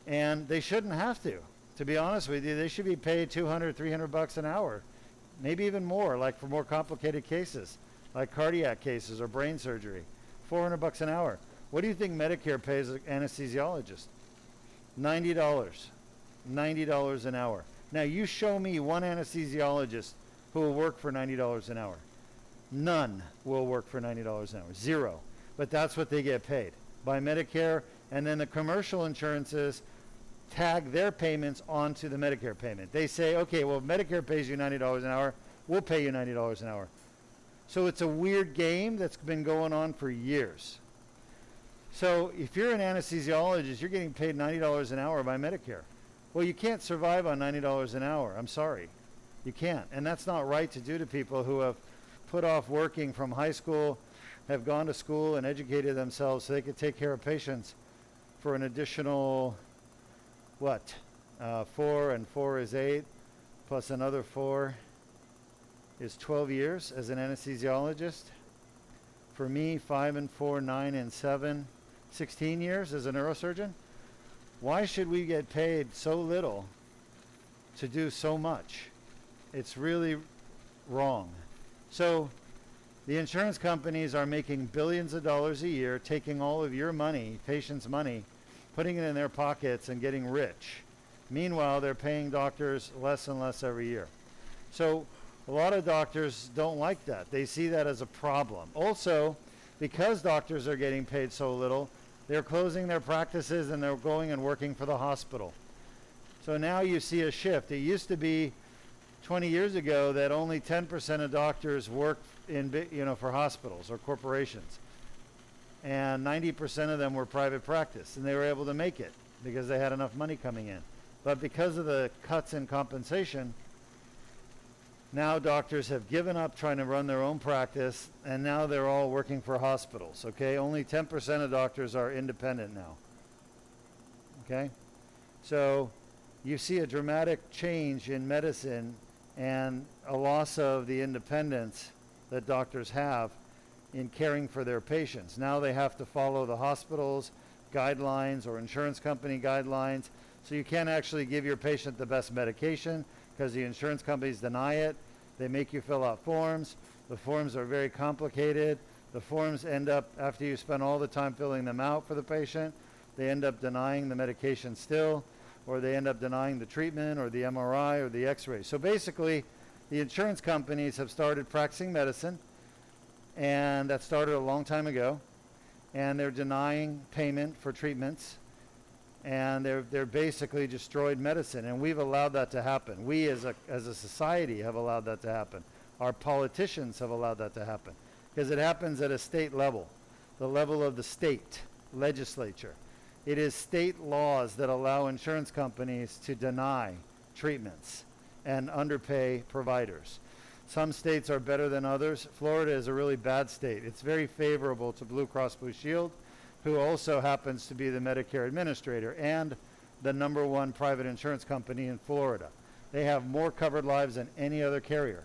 And they shouldn't have to be honest with you. They should be paid $200, $300 an hour, maybe even more, like for more complicated cases, like cardiac cases or brain surgery, $400 an hour. What do you think Medicare pays an anesthesiologist? $90 an hour. Now you show me one anesthesiologist who will work for $90 an hour. None will work for $90 an hour, zero. But that's what they get paid by Medicare, and then the commercial insurances tag their payments onto the Medicare payment. They say, okay, well, if Medicare pays you $90 an hour, we'll pay you $90 an hour. So it's a weird game that's been going on for years. So if you're an anesthesiologist, you're getting paid $90 an hour by Medicare. Well, you can't survive on $90 an hour. I'm sorry. You can't. And that's not right to do to people who have put off working from high school, have gone to school and educated themselves so they could take care of patients for an additional, 4 and 4 is 8, plus another 4 is 12 years as an anesthesiologist. For me, 5 and 4, 9 and 7, 16 years as a neurosurgeon. Why should we get paid so little to do so much? It's really wrong. So The insurance companies are making billions of dollars a year, taking all of your money, patients' money, putting it in their pockets and getting rich. Meanwhile, they're paying doctors less and less every year. So a lot of doctors don't like that. They see that as a problem. Also, because doctors are getting paid so little, they're closing their practices and they're going and working for the hospital. So now you see a shift. It used to be 20 years ago that only 10% of doctors worked for hospitals or corporations. And 90% of them were private practice, and they were able to make it because they had enough money coming in. But because of the cuts in compensation, now doctors have given up trying to run their own practice, and now they're all working for hospitals, okay? Only 10% of doctors are independent now, okay? So you see a dramatic change in medicine and a loss of the independence that doctors have in caring for their patients. Now they have to follow the hospital's guidelines or insurance company guidelines. So you can't actually give your patient the best medication because the insurance companies deny it. They make you fill out forms. The forms are very complicated. The forms end up, after you spend all the time filling them out for the patient, they end up denying the medication still, or they end up denying the treatment or the MRI or the x-ray. So basically, the insurance companies have started practicing medicine, and that started a long time ago, and they're denying payment for treatments, and they're basically destroyed medicine, and we've allowed that to happen. We as a society have allowed that to happen. Our politicians have allowed that to happen, because it happens at a state level, the level of the state legislature. It is state laws that allow insurance companies to deny treatments and underpay providers. Some states are better than others. Florida is a really bad state. It's very favorable to Blue Cross Blue Shield, who also happens to be the Medicare administrator and the #1 private insurance company in Florida. They have more covered lives than any other carrier.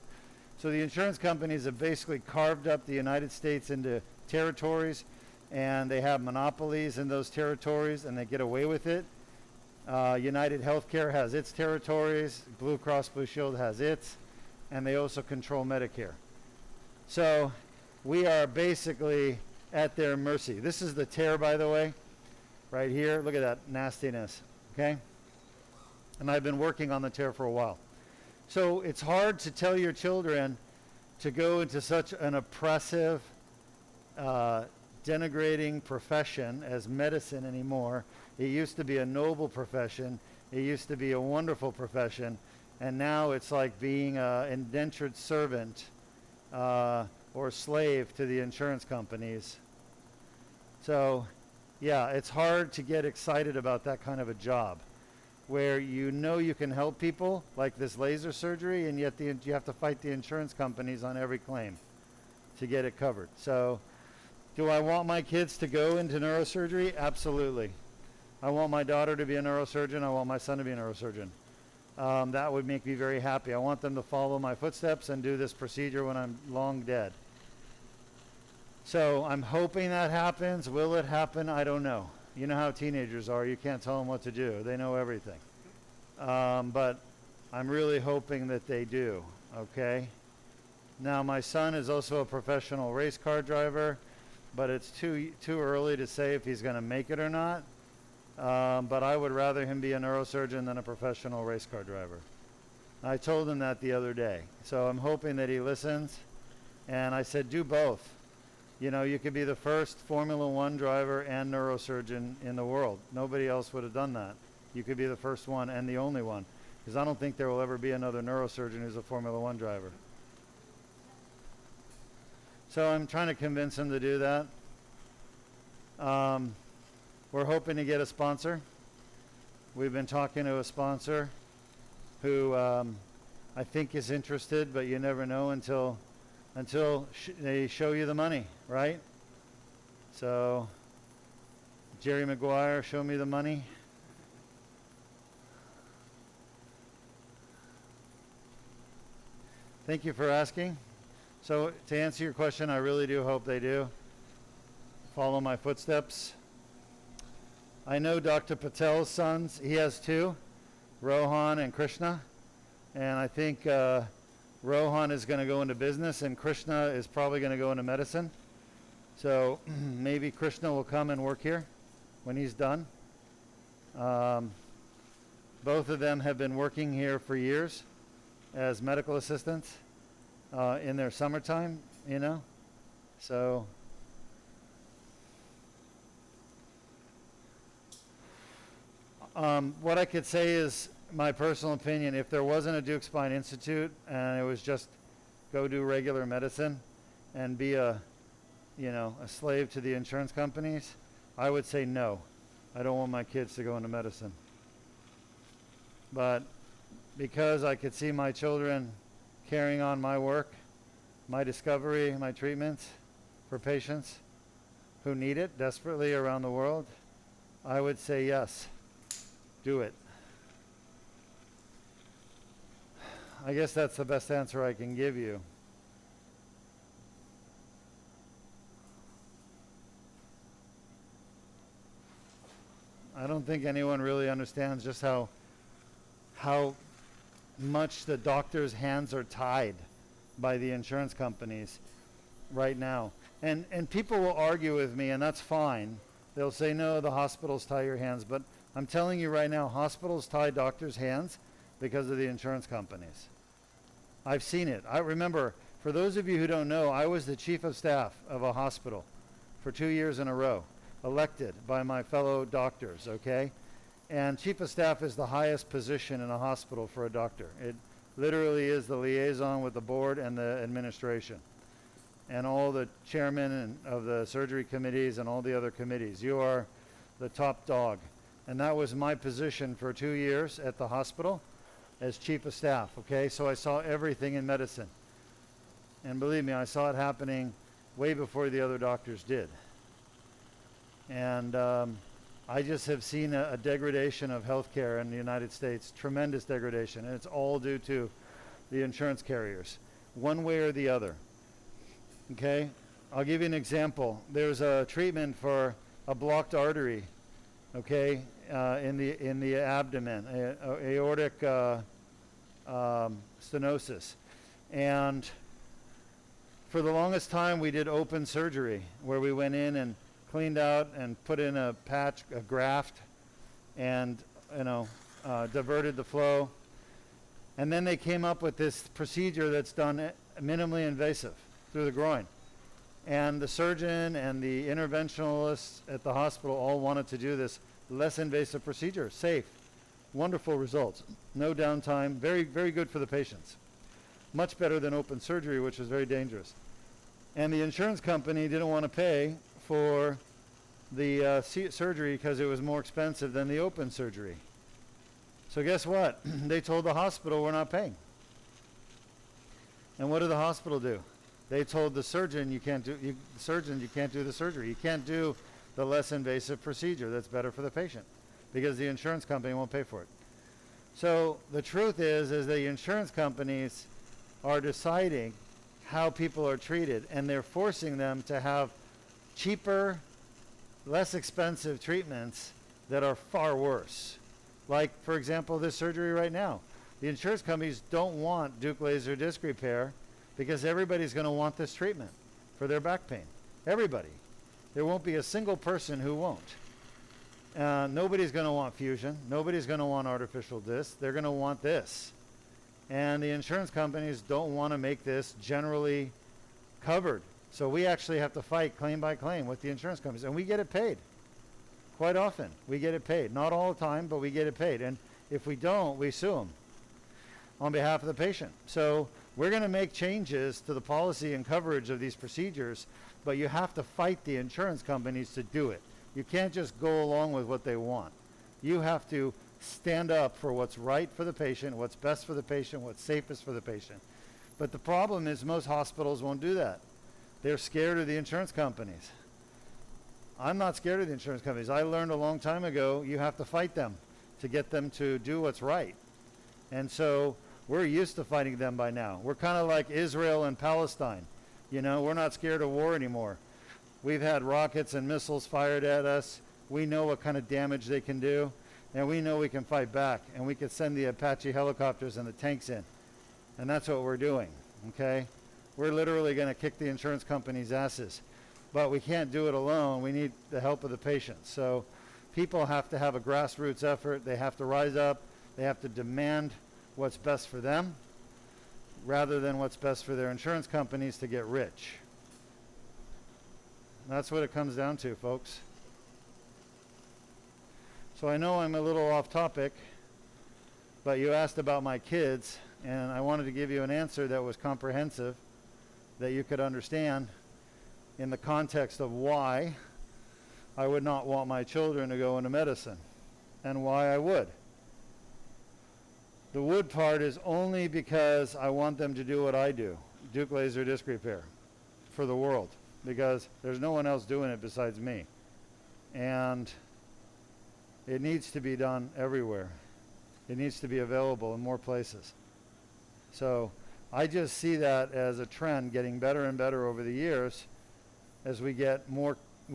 So the insurance companies have basically carved up the United States into territories, and they have monopolies in those territories, and they get away with it. United Healthcare has its territories, Blue Cross Blue Shield has its, and they also control Medicare. So we are basically at their mercy. This is the tear, by the way, right here. Look at that nastiness, okay? And I've been working on the tear for a while. So it's hard to tell your children to go into such an oppressive, denigrating profession as medicine anymore. It used to be a noble profession. It used to be a wonderful profession. And now it's like being an indentured servant or slave to the insurance companies. So, yeah, it's hard to get excited about that kind of a job where you know you can help people, like this laser surgery, and yet you have to fight the insurance companies on every claim to get it covered. So, do I want my kids to go into neurosurgery? Absolutely. I want my daughter to be a neurosurgeon. I want my son to be a neurosurgeon. That would make me very happy. I want them to follow my footsteps and do this procedure when I'm long dead. So I'm hoping that happens. Will it happen? I don't know. You know how teenagers are. You can't tell them what to do. They know everything. But I'm really hoping that they do, okay? Now, my son is also a professional race car driver, but it's too early to say if he's going to make it or not. But I would rather him be a neurosurgeon than a professional race car driver. I told him that the other day. So I'm hoping that he listens. And I said, do both. You know, you could be the first Formula One driver and neurosurgeon in the world. Nobody else would have done that. You could be the first one and the only one. Because I don't think there will ever be another neurosurgeon who's a Formula One driver. So I'm trying to convince him to do that. We're hoping to get a sponsor. We've been talking to a sponsor who I think is interested, but you never know until they show you the money, right? So, Jerry Maguire, show me the money. Thank you for asking. So, to answer your question, I really do hope they do. Follow my footsteps. I know Dr. Patel's sons. He has two, Rohan and Krishna. And I think Rohan is going to go into business, and Krishna is probably going to go into medicine. So maybe Krishna will come and work here when he's done. Both of them have been working here for years as medical assistants in their summertime, you know. So what I could say is my personal opinion, if there wasn't a Deuk Spine Institute and it was just go do regular medicine and be a slave to the insurance companies, I would say no. I don't want my kids to go into medicine. But because I could see my children carrying on my work, my discovery, my treatments for patients who need it desperately around the world, I would say yes, do it. I guess that's the best answer I can give you. I don't think anyone really understands just how much the doctors' hands are tied by the insurance companies right now. And people will argue with me, and that's fine. They'll say, no, the hospitals tie your hands. But I'm telling you right now, hospitals tie doctors' hands because of the insurance companies. I've seen it. I remember, for those of you who don't know, I was the chief of staff of a hospital for 2 years in a row, elected by my fellow doctors, okay? And chief of staff is the highest position in a hospital for a doctor. It literally is the liaison with the board and the administration and all the chairmen of the surgery committees and all the other committees. You are the top dog. And that was my position for 2 years at the hospital as chief of staff, okay? So I saw everything in medicine. And believe me, I saw it happening way before the other doctors did. And I just have seen a degradation of healthcare in the United States, tremendous degradation, and it's all due to the insurance carriers, one way or the other. Okay? I'll give you an example. There's a treatment for a blocked artery, okay, in the abdomen, aortic stenosis. And for the longest time, we did open surgery, where we went in and cleaned out and put in a patch, a graft, and diverted the flow. And then they came up with this procedure that's done minimally invasive through the groin. And the surgeon and the interventionalists at the hospital all wanted to do this less invasive procedure, safe, wonderful results, no downtime, very, very good for the patients. Much better than open surgery, which is very dangerous. And the insurance company didn't want to pay for the surgery because it was more expensive than the open surgery. So guess what? They told the hospital, we're not paying. And what did the hospital do? They told the surgeon, you can't do the surgery. You can't do the less invasive procedure that's better for the patient because the insurance company won't pay for it. So the truth is the insurance companies are deciding how people are treated, and they're forcing them to have cheaper, less expensive treatments that are far worse. Like, for example, this surgery right now. The insurance companies don't want Deuk laser disc repair because everybody's going to want this treatment for their back pain. Everybody. There won't be a single person who won't. Nobody's going to want fusion. Nobody's going to want artificial disc. They're going to want this. And the insurance companies don't want to make this generally covered. So we actually have to fight claim by claim with the insurance companies. And we get it paid. Quite often, we get it paid. Not all the time, but we get it paid. And if we don't, we sue them on behalf of the patient. So we're going to make changes to the policy and coverage of these procedures, but you have to fight the insurance companies to do it. You can't just go along with what they want. You have to stand up for what's right for the patient, what's best for the patient, what's safest for the patient. But the problem is most hospitals won't do that. They're scared of the insurance companies. I'm not scared of the insurance companies. I learned a long time ago you have to fight them to get them to do what's right. And so we're used to fighting them by now. We're kind of like Israel and Palestine. You know, we're not scared of war anymore. We've had rockets and missiles fired at us. We know what kind of damage they can do, and we know we can fight back, and we can send the Apache helicopters and the tanks in. And that's what we're doing, okay? We're literally going to kick the insurance company's asses. But we can't do it alone. We need the help of the patients. So people have to have a grassroots effort. They have to rise up. They have to demand what's best for them rather than what's best for their insurance companies to get rich. That's what it comes down to, folks. So I know I'm a little off topic, but you asked about my kids, and I wanted to give you an answer that was comprehensive, that you could understand in the context of why I would not want my children to go into medicine and why I would. The would part is only because I want them to do what I do, Deuk laser disc repair, for the world, because there's no one else doing it besides me. And it needs to be done everywhere. It needs to be available in more places. So I just see that as a trend getting better and better over the years as we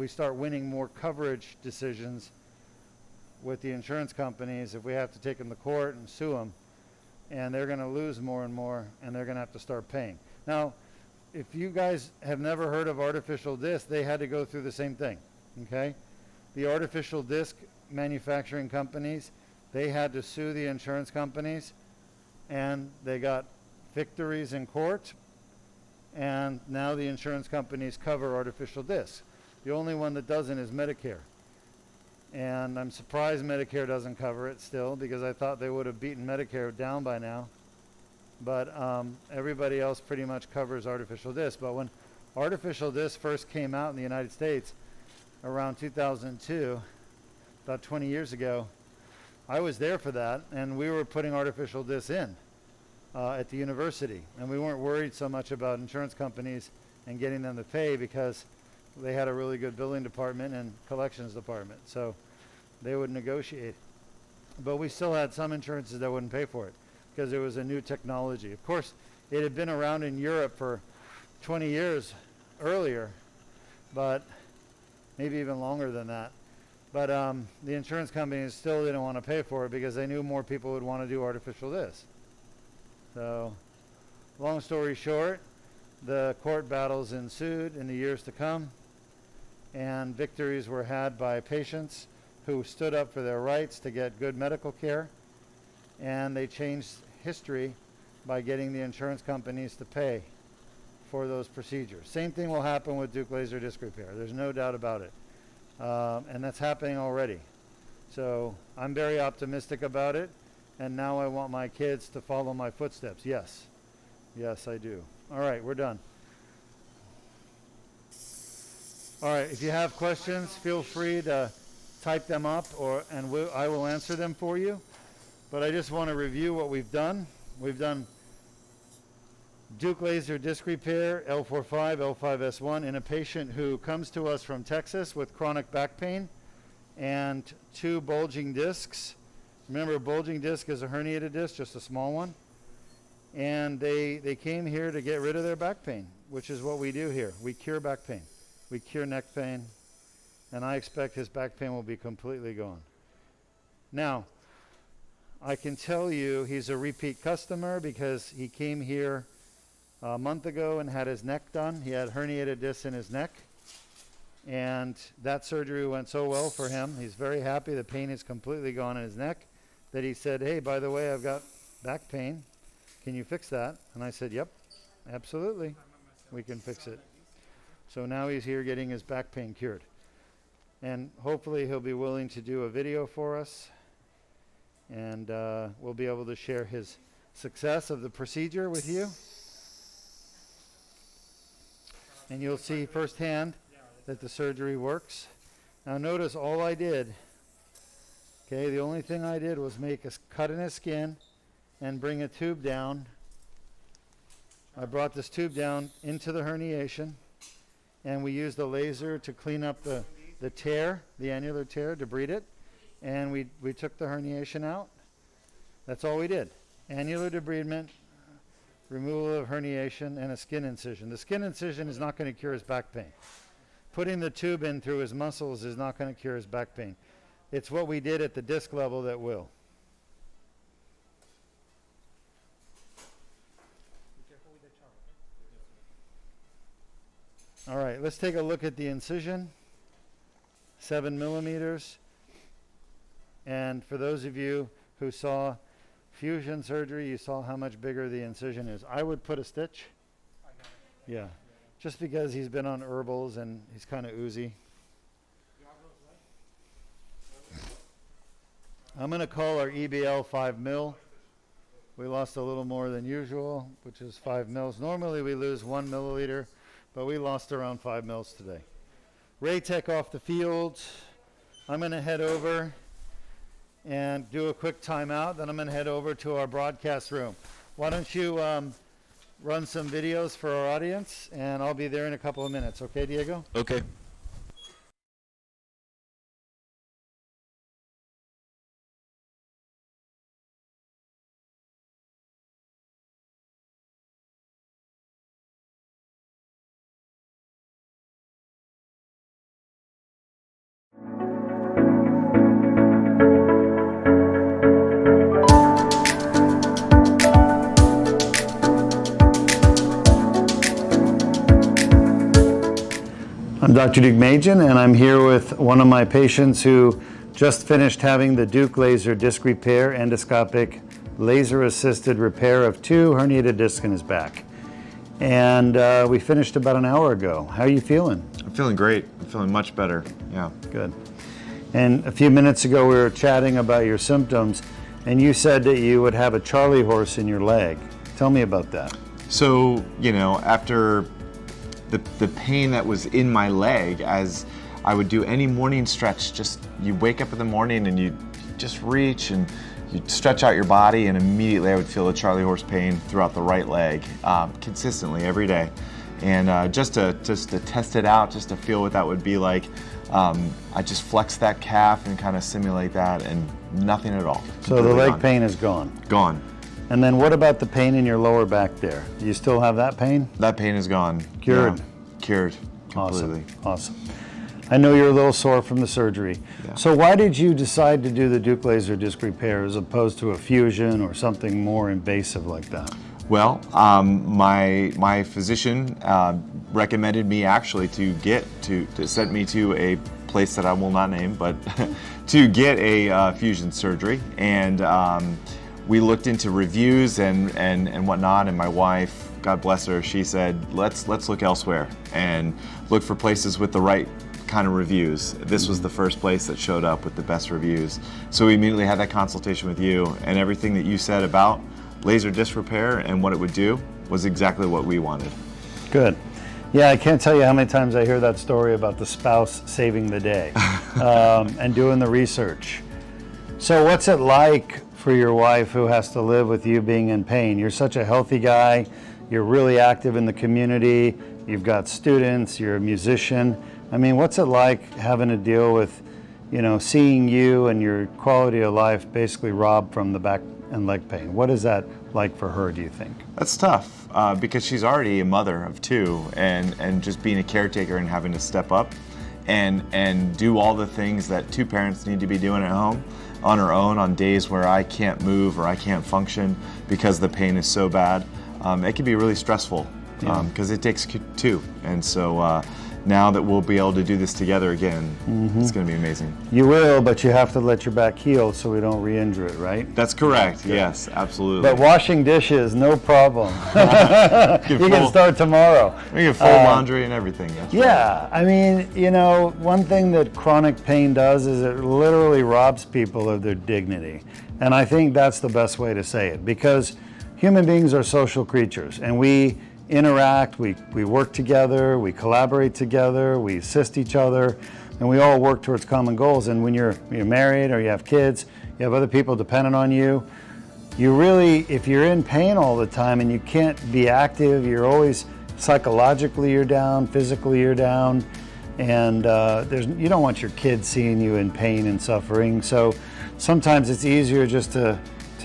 start winning more coverage decisions with the insurance companies. If we have to take them to court and sue them, and they're going to lose more and more, and they're going to have to start paying. Now, if you guys have never heard of artificial disc, they had to go through the same thing, okay? The artificial disc manufacturing companies, they had to sue the insurance companies, and they got victories in court, and now the insurance companies cover artificial discs. The only one that doesn't is Medicare. And I'm surprised Medicare doesn't cover it still, because I thought they would have beaten Medicare down by now. But everybody else pretty much covers artificial disc. But when artificial disc first came out in the United States around 2002, about 20 years ago, I was there for that, and we were putting artificial discs in at the university. And we weren't worried so much about insurance companies and getting them to pay, because they had a really good billing department and collections department, so they would negotiate. But we still had some insurances that wouldn't pay for it because it was a new technology. Of course, it had been around in Europe for 20 years earlier, but maybe even longer than that. But the insurance companies still didn't want to pay for it because they knew more people would want to do artificial disc. So, long story short, the court battles ensued in the years to come, and victories were had by patients who stood up for their rights to get good medical care, and they changed history by getting the insurance companies to pay for those procedures. Same thing will happen with Deuk laser disc repair. There's no doubt about it. And that's happening already. So I'm very optimistic about it, and now I want my kids to follow my footsteps. Yes. Yes, I do. All right, we're done. All right, if you have questions, feel free to type them up, and I will answer them for you. But I just want to review what we've done. We've done Deuk laser disc repair, L4-5, L5-S1, in a patient who comes to us from Texas with chronic back pain and 2 bulging discs. Remember, a bulging disc is a herniated disc, just a small one. And they came here to get rid of their back pain, which is what we do here. We cure back pain. We cure neck pain. And I expect his back pain will be completely gone. Now, I can tell you he's a repeat customer because he came here a month ago and had his neck done. He had herniated discs in his neck. And that surgery went so well for him. He's very happy. The pain is completely gone in his neck, that he said, hey, by the way, I've got back pain. Can you fix that? And I said, yep, absolutely. We can fix it. So now he's here getting his back pain cured. And hopefully he'll be willing to do a video for us. And we'll be able to share his success of the procedure with you. And you'll see firsthand that the surgery works. Now notice all I did, okay, the only thing I did was make a cut in his skin and bring a tube down. I brought this tube down into the herniation, and we used the laser to clean up the tear, the annular tear, debride it, and we took the herniation out. That's all we did. Annular debridement, removal of herniation, and a skin incision. The skin incision is not going to cure his back pain. Putting the tube in through his muscles is not going to cure his back pain. It's what we did at the disc level that will. All right, let's take a look at the incision. 7 millimeters. And for those of you who saw fusion surgery, you saw how much bigger the incision is. I would put a stitch. Yeah, just because he's been on herbals and he's kind of oozy. I'm going to call our EBL 5 mil. We lost a little more than usual, which is 5 mils. Normally we lose 1 milliliter, but we lost around 5 mils today. Raytech off the field. I'm going to head over and do a quick timeout. Then I'm going to head over to our broadcast room. Why don't you run some videos for our audience, and I'll be there in a couple of minutes. Okay, Diego? Okay. I'm Dr. Deukmedjian, and I'm here with one of my patients who just finished having the Deuk laser disc repair, endoscopic laser-assisted repair of 2 herniated discs in his back. And we finished about an hour ago. How are you feeling? I'm feeling great. I'm feeling much better. Yeah. Good. And a few minutes ago we were chatting about your symptoms, and you said that you would have a Charlie horse in your leg. Tell me about that. So, you know, after the pain that was in my leg, as I would do any morning stretch, just you wake up in the morning and you just reach and you stretch out your body, and immediately I would feel a Charlie horse pain throughout the right leg, consistently every day. And just to test it out, just to feel what that would be like, I just flexed that calf and kind of simulate that, and nothing at all. So the leg pain is gone. Gone. And then what about the pain in your lower back there? Do you still have that pain? That pain is gone. Cured. Yeah. Cured completely. Awesome. I know you're a little sore from the surgery. Yeah. So why did you decide to do the Deuk laser disc repair as opposed to a fusion or something more invasive like that? Well, my physician recommended me actually to send me to a place that I will not name, but to get a fusion surgery. And we looked into reviews and whatnot, and my wife, God bless her, she said, let's look elsewhere and look for places with the right kind of reviews. This was the first place that showed up with the best reviews. So we immediately had that consultation with you, and everything that you said about laser disc repair and what it would do was exactly what we wanted. Good. Yeah, I can't tell you how many times I hear that story about the spouse saving the day and doing the research. So what's it like for your wife who has to live with you being in pain? You're such a healthy guy. You're really active in the community. You've got students. You're a musician. I mean, what's it like having to deal with, you know, seeing you and your quality of life basically robbed from the back and leg pain? What is that like for her, do you think? That's tough because she's already a mother of 2, and just being a caretaker and having to step up and do all the things that 2 parents need to be doing at home on her own on days where I can't move or I can't function because the pain is so bad. It can be really stressful because it takes 2. And so now that we'll be able to do this together again, it's going to be amazing. You will, but you have to let your back heal so we don't re-injure it, right? That's correct. Yes, absolutely. But washing dishes, no problem. You can start tomorrow. We can fold laundry and everything. That's Yeah, right. I mean, you know, one thing that chronic pain does is it literally robs people of their dignity. And I think that's the best way to say it, because human beings are social creatures, and we interact, we work together, we collaborate together, we assist each other, and we all work towards common goals. And when you're married or you have kids, you have other people dependent on you, you really, if you're in pain all the time and you can't be active, you're always psychologically you're down, physically you're down, and you don't want your kids seeing you in pain and suffering. So sometimes it's easier just to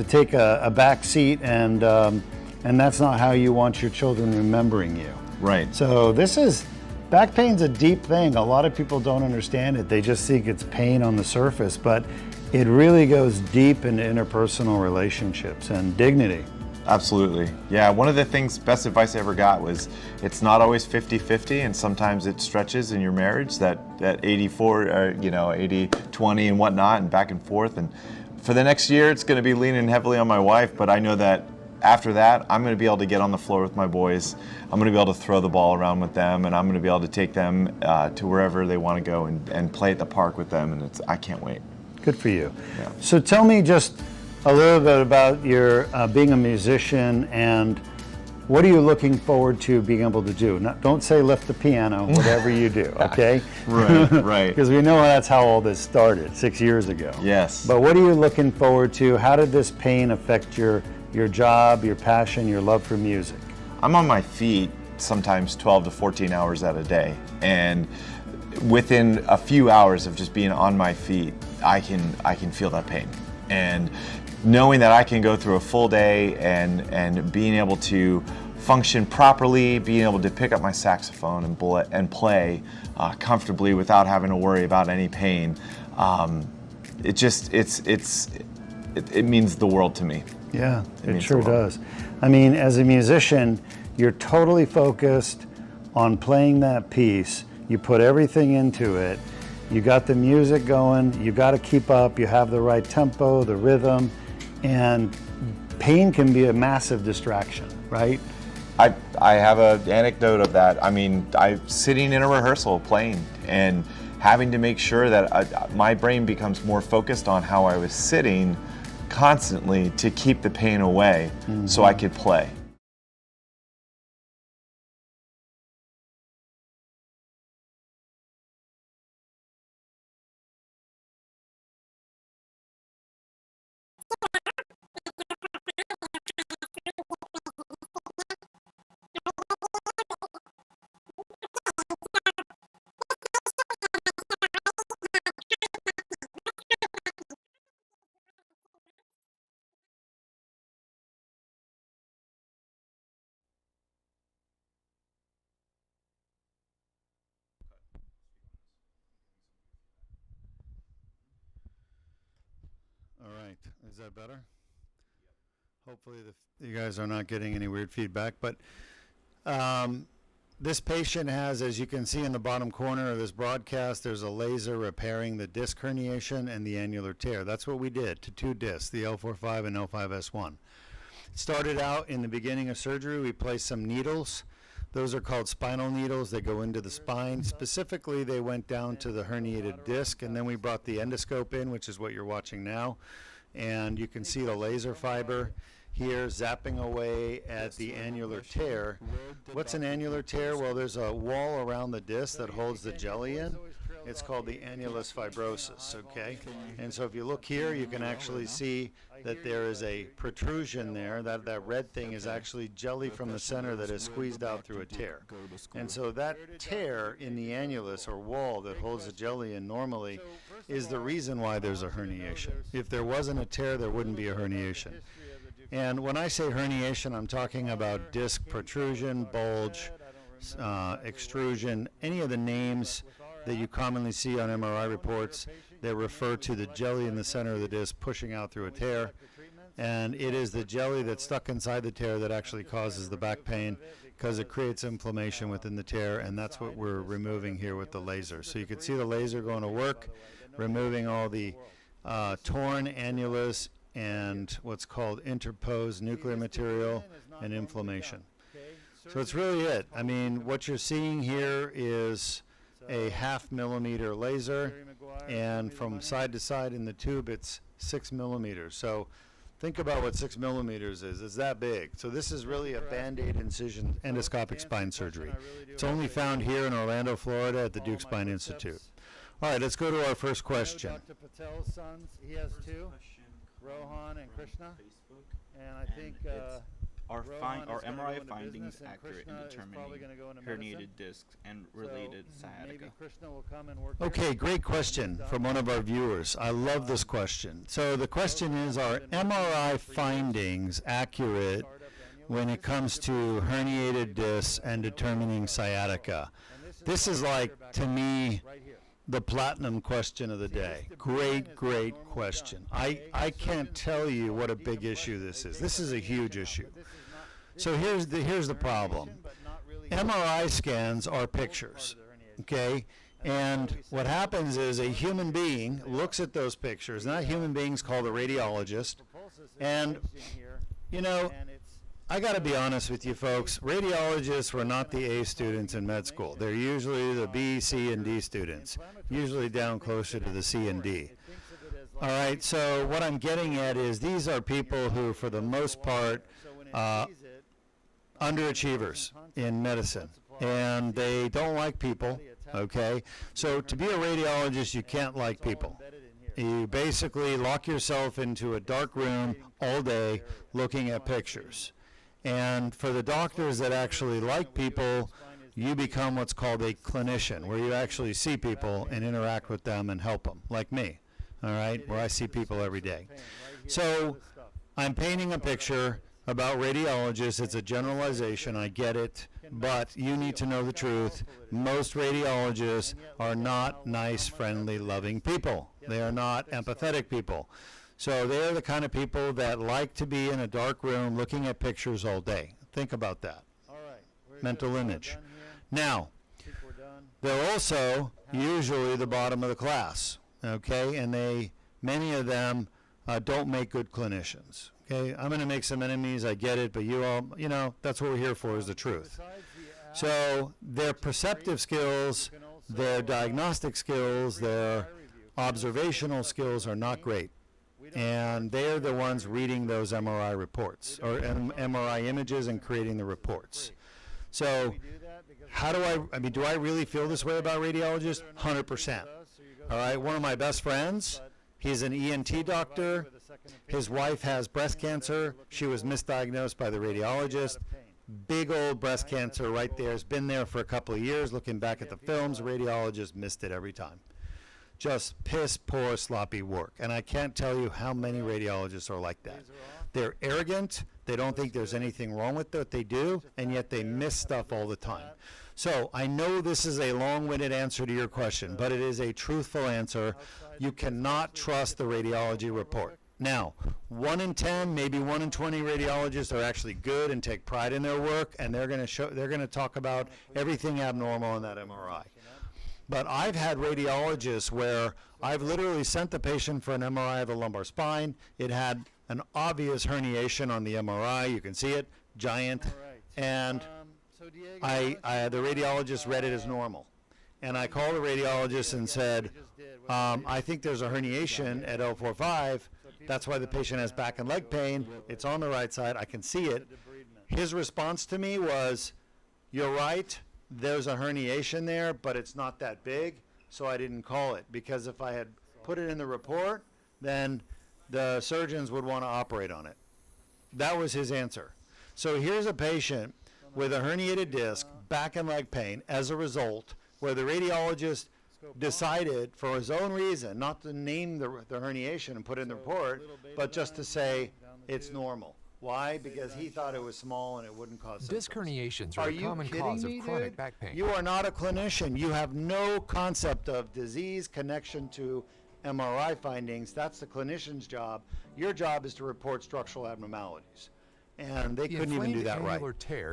take a back seat, and that's not how you want your children remembering you. Right. So back pain's a deep thing. A lot of people don't understand it. They just think it's pain on the surface, but it really goes deep into interpersonal relationships and dignity. Absolutely. Yeah, one of the things, best advice I ever got was it's not always 50-50, and sometimes it stretches in your marriage, that 84, 80-20 and whatnot, and back and forth. And for the next year, it's going to be leaning heavily on my wife, but I know that after that, I'm going to be able to get on the floor with my boys. I'm going to be able to throw the ball around with them, and I'm going to be able to take them to wherever they want to go and play at the park with them, and I can't wait. Good for you. Yeah. So tell me just a little bit about your being a musician, and what are you looking forward to being able to do? Don't say lift the piano, whatever you do, okay? Right. Because we know that's how all this started 6 years ago. Yes. But what are you looking forward to? How did this pain affect your job, your passion, your love for music? I'm on my feet sometimes 12 to 14 hours at a day, and within a few hours of just being on my feet, I can feel that pain. And knowing that I can go through a full day and being able to function properly, being able to pick up my saxophone and play comfortably without having to worry about any pain, it means the world to me. Yeah, it means sure the world. does. I mean, as a musician, you're totally focused on playing that piece. You put everything into it. You got the music going. You got to keep up. You have the right tempo, the rhythm, and pain can be a massive distraction, right? I have an anecdote of that. I mean, I'm sitting in a rehearsal playing and having to make sure that my brain becomes more focused on how I was sitting constantly to keep the pain away so I could play. All right, is that better? Hopefully you guys are not getting any weird feedback, but this patient has, as you can see in the bottom corner of this broadcast, there's a laser repairing the disc herniation and the annular tear. That's what we did to two discs, the L4-5 and L5-S1. It started out in the beginning of surgery, we placed some needles. Those are called spinal needles. They go into the spine. Specifically, they went down to the herniated disc, and then we brought the endoscope in, which is what you're watching now. And you can see the laser fiber here zapping away at the annular tear. What's an annular tear? Well, there's a wall around the disc that holds the jelly in. It's called the annulus fibrosus, okay? And so if you look here, you can actually see that there is a protrusion there. That red thing is actually jelly from the center that is squeezed out through a tear. And so that tear in the annulus or wall that holds the jelly in normally is the reason why there's a herniation. If there wasn't a tear, there wouldn't be a herniation. And when I say herniation, I'm talking about disc protrusion, bulge, extrusion, any of the names that you commonly see on MRI reports that refer to the jelly in the center of the disc pushing out through a tear. And it is the jelly that's stuck inside the tear that actually causes the back pain because it creates inflammation within the tear, and that's what we're removing here with the laser. So you can see the laser going to work, removing all the torn annulus and what's called interposed nuclear material and inflammation. So it's really it. I mean, what you're seeing here is a 0.5 millimeter laser, and from side to side in the tube it's 6 millimeters. So think about what 6 millimeters is. It's that big. So this is really a Band-Aid incision endoscopic spine surgery. It's only found here in Orlando, Florida at the Deuk Spine Institute. All right, let's go to our first question. Dr. Patel's sons, he has two, Rohan and Krishna. And I think Are MRI findings accurate in determining herniated discs and related sciatica? Okay, great question from one of our viewers. I love this question. So the question is, are MRI findings accurate when it comes to herniated discs and determining sciatica? This is like, to me, the platinum question of the day. Great question. I can't tell you what a big issue this is. This is a huge issue. So here's the problem. MRI scans are pictures, okay? And what happens is a human being looks at those pictures, and that human being's called a radiologist. And, you know, I got to be honest with you folks, radiologists were not the A students in med school. They're usually the B, C, and D students, usually down closer to the C and D. All right, so what I'm getting at is these are people who, for the most part, underachievers in medicine, and they don't like people, okay? So to be a radiologist, you can't like people. You basically lock yourself into a dark room all day looking at pictures. And for the doctors that actually like people, you become what's called a clinician, where you actually see people and interact with them and help them, like me, all right, where I see people every day. So I'm painting a picture about radiologists. It's a generalization, I get it, but you need to know the truth. Most radiologists are not nice, friendly, loving people. They are not empathetic people. So they're the kind of people that like to be in a dark room looking at pictures all day. Think about that. Mental image. Now, they're also usually the bottom of the class, okay? And many of them don't make good clinicians, okay? I'm going to make some enemies, I get it, but you all, you know, that's what we're here for, is the truth. So their perceptive skills, their diagnostic skills, their observational skills are not great. And they're the ones reading those MRI reports, or MRI images, and creating the reports. So how do I mean, do I really feel this way about radiologists? 100%. All right, one of my best friends, he's an ENT doctor. His wife has breast cancer. She was misdiagnosed by the radiologist. Big old breast cancer right there. Has been there for a couple of years. Looking back at the films, the radiologist missed it every time. Just piss poor, sloppy work. And I can't tell you how many radiologists are like that. They're arrogant. They don't think there's anything wrong with what they do, and yet they miss stuff all the time. So I know this is a long-winded answer to your question, but it is a truthful answer. You cannot trust the radiology report. Now, 1 in 10, maybe 1 in 20 radiologists are actually good and take pride in their work, and they're going to talk about everything abnormal in that MRI. But I've had radiologists where I've literally sent the patient for an MRI of the lumbar spine. It had an obvious herniation on the MRI. You can see it, giant. And the radiologist read it as normal. And I called the radiologist and said, I think there's a herniation at L4-5. That's why the patient has back and leg pain. It's on the right side. I can see it. His response to me was, you're right. There's a herniation there, but it's not that big, so I didn't call it. Because if I had put it in the report, then the surgeons would want to operate on it. That was his answer. So here's a patient with a herniated disc, back and leg pain, as a result, where the radiologist decided, for his own reason, not to name the herniation and put it in the report, but just to say it's normal. Why? Because he thought it was small and it wouldn't cause symptoms. Disc herniations are a common cause of chronic back pain. You are not a clinician. You have no concept of disease connection to MRI findings. That's the clinician's job. Your job is to report structural abnormalities. And they couldn't even do that right.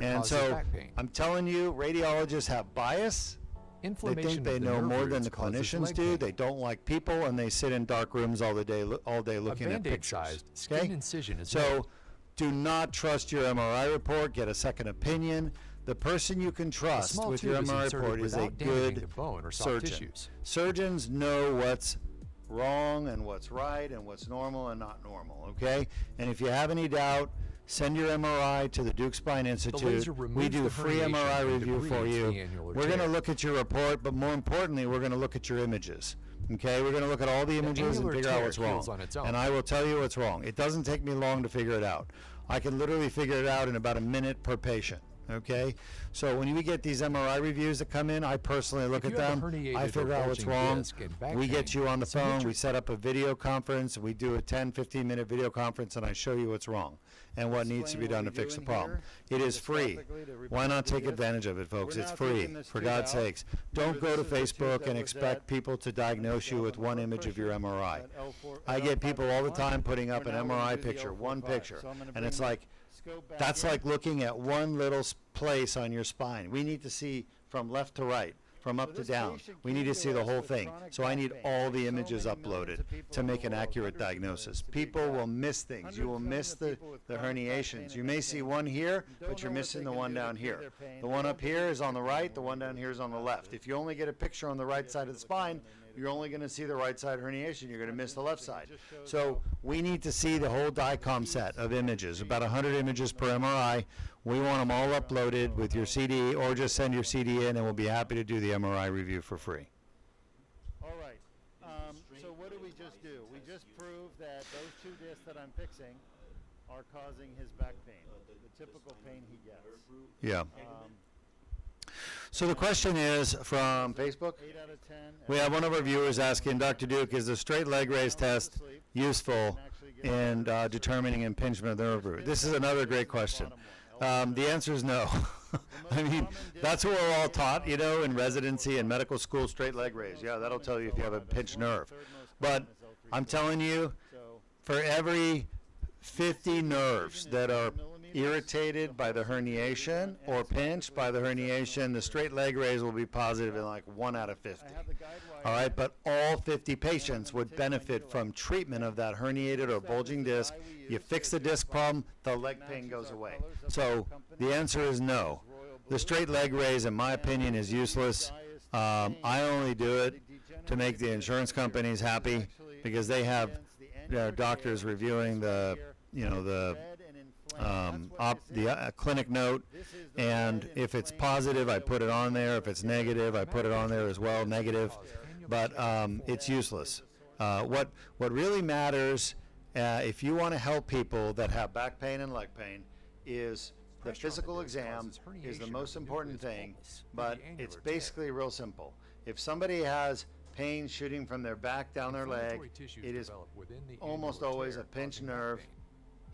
And so I'm telling you, radiologists have bias. They think they know more than the clinicians do. They don't like people, and they sit in dark rooms all day looking at pictures. Skin incision is so do not trust your MRI report. Get a second opinion. The person you can trust with your MRI report is a good surgeon. Surgeons know what's wrong and what's right and what's normal and not normal, okay? And if you have any doubt, send your MRI to the Deuk Spine Institute. We do free MRI review for you. We're going to look at your report, but more importantly, we're going to look at your images. Okay, we're going to look at all the images and figure out what's wrong. And I will tell you what's wrong. It doesn't take me long to figure it out. I can literally figure it out in about a minute per patient. Okay, so when we get these MRI reviews that come in, I personally look If at you have a them. herniated I or figure out what's bulging wrong. disc and back We get pain, you on the submit phone. your- We set up a video conference. We do a 10, 15-minute video conference, and I show you what's wrong and what needs to be Explain done what to we Oh, fix do the in problem. here, It is free. endoscopically to Why repair not the take disc. advantage of it, folks? We're It's now free, taking this for tube God's out. sakes. Remember, Don't go to this is the tube Facebook that and was expect at people to diagnose you with one image of your MRI. I get people all the time putting up an MRI picture, one picture, and it's like, that's like looking at one little place on your spine. We need to see from left to right, from up to down. We need to see the whole thing. So I need all the images uploaded to make an accurate diagnosis. People will miss things. You will miss the herniations. You may see one here, but you're missing the one down here. The one up here is on the right, the one down here is on the left. If you only get a picture on the right side of the spine, you're only going to see the right side herniation. You're going to miss the left side. So we need to see the whole DICOM set of images, about 100 images per MRI. We want them all uploaded with your CD, or just send your CD in, and we'll be happy to do the MRI review for free. All right. So what did we just do? We just proved that those two discs that I'm fixing are causing his back pain, the typical pain he gets. Yeah. So the question is from Facebook. 8 out of 10. We have one of our viewers asking, Dr. Deuk, is the straight leg raise test useful in determining impingement of the nerve root? This is another great question. The answer is no. I mean, that's what we're all taught, you know, in residency and medical school, straight leg raise. Yeah, that'll tell you if you have a pinched nerve. But I'm telling you, for every 50 nerves that are irritated by the herniation or pinched by the herniation, the straight leg raise will be positive in like 1 out of 50. All right, but all 50 patients would benefit from treatment of that herniated or bulging disc. You fix the disc problem, the leg pain goes away. So the answer is no. The straight leg raise, in my opinion, is useless. I only do it to make the insurance companies happy because they have their doctors reviewing the, you know, the clinic note, and if it's positive, I put it on there. If it's negative, I put it on there as well, negative. But it's useless. What really matters, if you want to help people that have back pain and leg pain, is the physical exam is the most important thing, but it's basically real simple. If somebody has pain shooting from their back down their leg, it is almost always a pinched nerve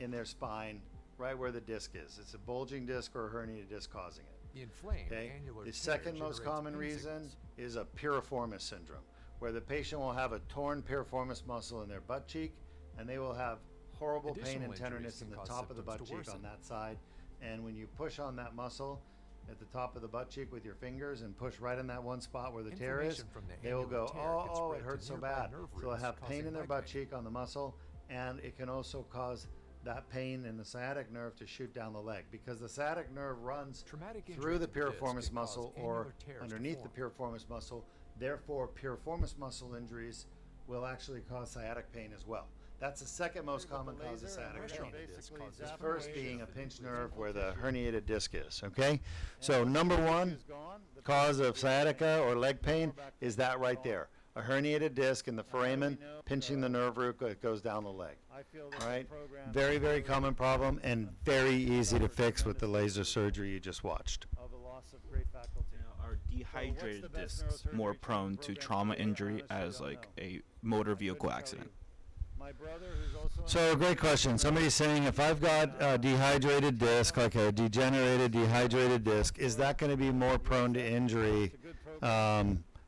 in their spine, right where the disc is. It's a bulging disc or a herniated disc causing it. Okay? The second most common reason is a piriformis syndrome, where the patient will have a torn piriformis muscle in their butt cheek, and they will have horrible pain and tenderness in the top of the butt cheek on that side. And when you push on that muscle at the top of the butt cheek with your fingers and push right in that one spot where the tear is, they will go, oh, it hurts so bad. So they'll have pain in their butt cheek on the muscle, and it can also cause that pain in the sciatic nerve to shoot down the leg, because the sciatic nerve runs through the piriformis muscle or underneath the piriformis muscle. Therefore, piriformis muscle injuries will actually cause sciatic pain as well. That's the second most common cause of sciatic pain. The first being a pinched nerve where the herniated disc is, okay? So number one cause of sciatica or leg pain is that right there. A herniated disc in the foramen, pinching the nerve root, it goes down the leg. All right? Very, very common problem and very easy to fix with the laser surgery you just watched. Are dehydrated discs more prone to trauma injury as like a motor vehicle accident? So great question. Somebody's saying, if I've got a dehydrated disc, like a degenerated dehydrated disc, is that going to be more prone to injury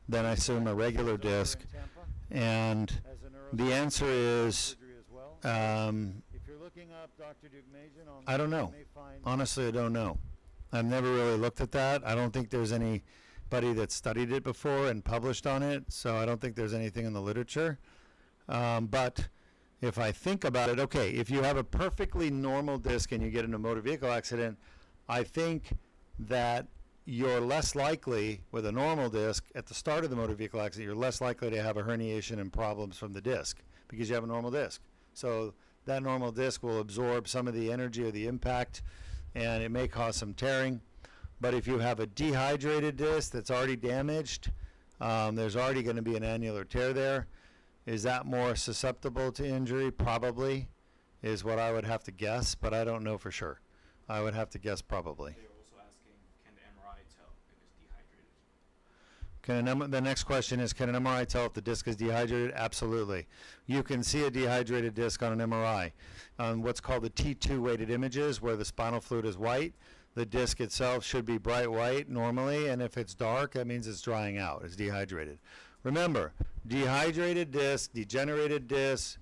than I assume a regular disc? And the answer is, I don't know. Honestly, I don't know. I've never really looked at that. I don't think there's anybody that studied it before and published on it, so I don't think there's anything in the literature. But if I think about it, okay, if you have a perfectly normal disc and you get in a motor vehicle accident, I think that you're less likely with a normal disc at the start of the motor vehicle accident, you're less likely to have a herniation and problems from the disc because you have a normal disc. So that normal disc will absorb some of the energy or the impact, and it may cause some tearing. But if you have a dehydrated disc that's already damaged, there's already going to be an annular tear there. Is that more susceptible to injury? Probably, is what I would have to guess, but I don't know for sure. I would have to guess probably. They're also asking The next question is, can an MRI tell if the disc is dehydrated? Absolutely. You can see a dehydrated disc on an MRI. On what's called the T2 weighted images, where the spinal fluid is white, the disc itself should be bright white normally, and if it's dark, that means it's drying out, it's dehydrated. Remember, dehydrated disc, degenerated disc,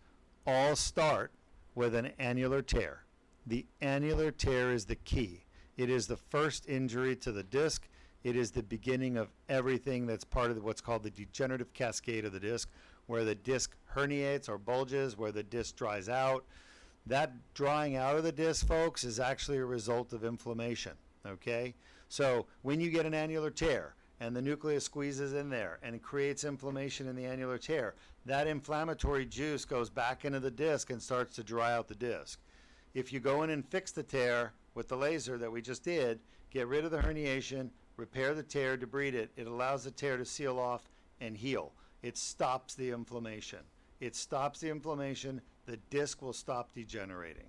all start with an annular tear. The annular tear is the key. It is the first injury to the disc. It is the beginning of everything that's part of what's called the degenerative cascade of the disc, where the disc herniates or bulges, where the disc dries out. That drying out of the disc, folks, is actually a result of inflammation, okay? So when you get an annular tear and the nucleus squeezes in there and it creates inflammation in the annular tear, that inflammatory juice goes back into the disc and starts to dry out the disc. If you go in and fix the tear with the laser that we just did, get rid of the herniation, repair the tear, debride it, it allows the tear to seal off and heal. It stops the inflammation. It stops the inflammation, the disc will stop degenerating.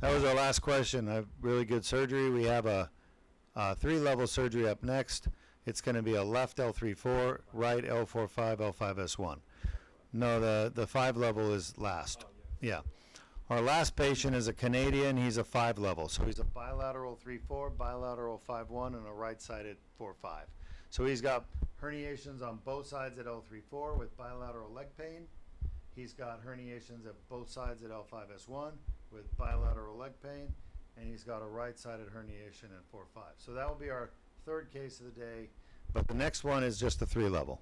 That was our last question. A really good surgery. We have a 3-level surgery up next. It's going to be a left L3-4, right L4-5, L5-S1. No, the 5-level is last. Yeah. Our last patient is a Canadian. He's a 5-level. So he's a bilateral 3-4, bilateral 5-1, and a right-sided 4-5. So he's got herniations on both sides at L3-4 with bilateral leg pain. He's got herniations at both sides at L5-S1 with bilateral leg pain. And he's got a right-sided herniation at 4-5. So that will be our third case of the day. But the next one is just a 3-level.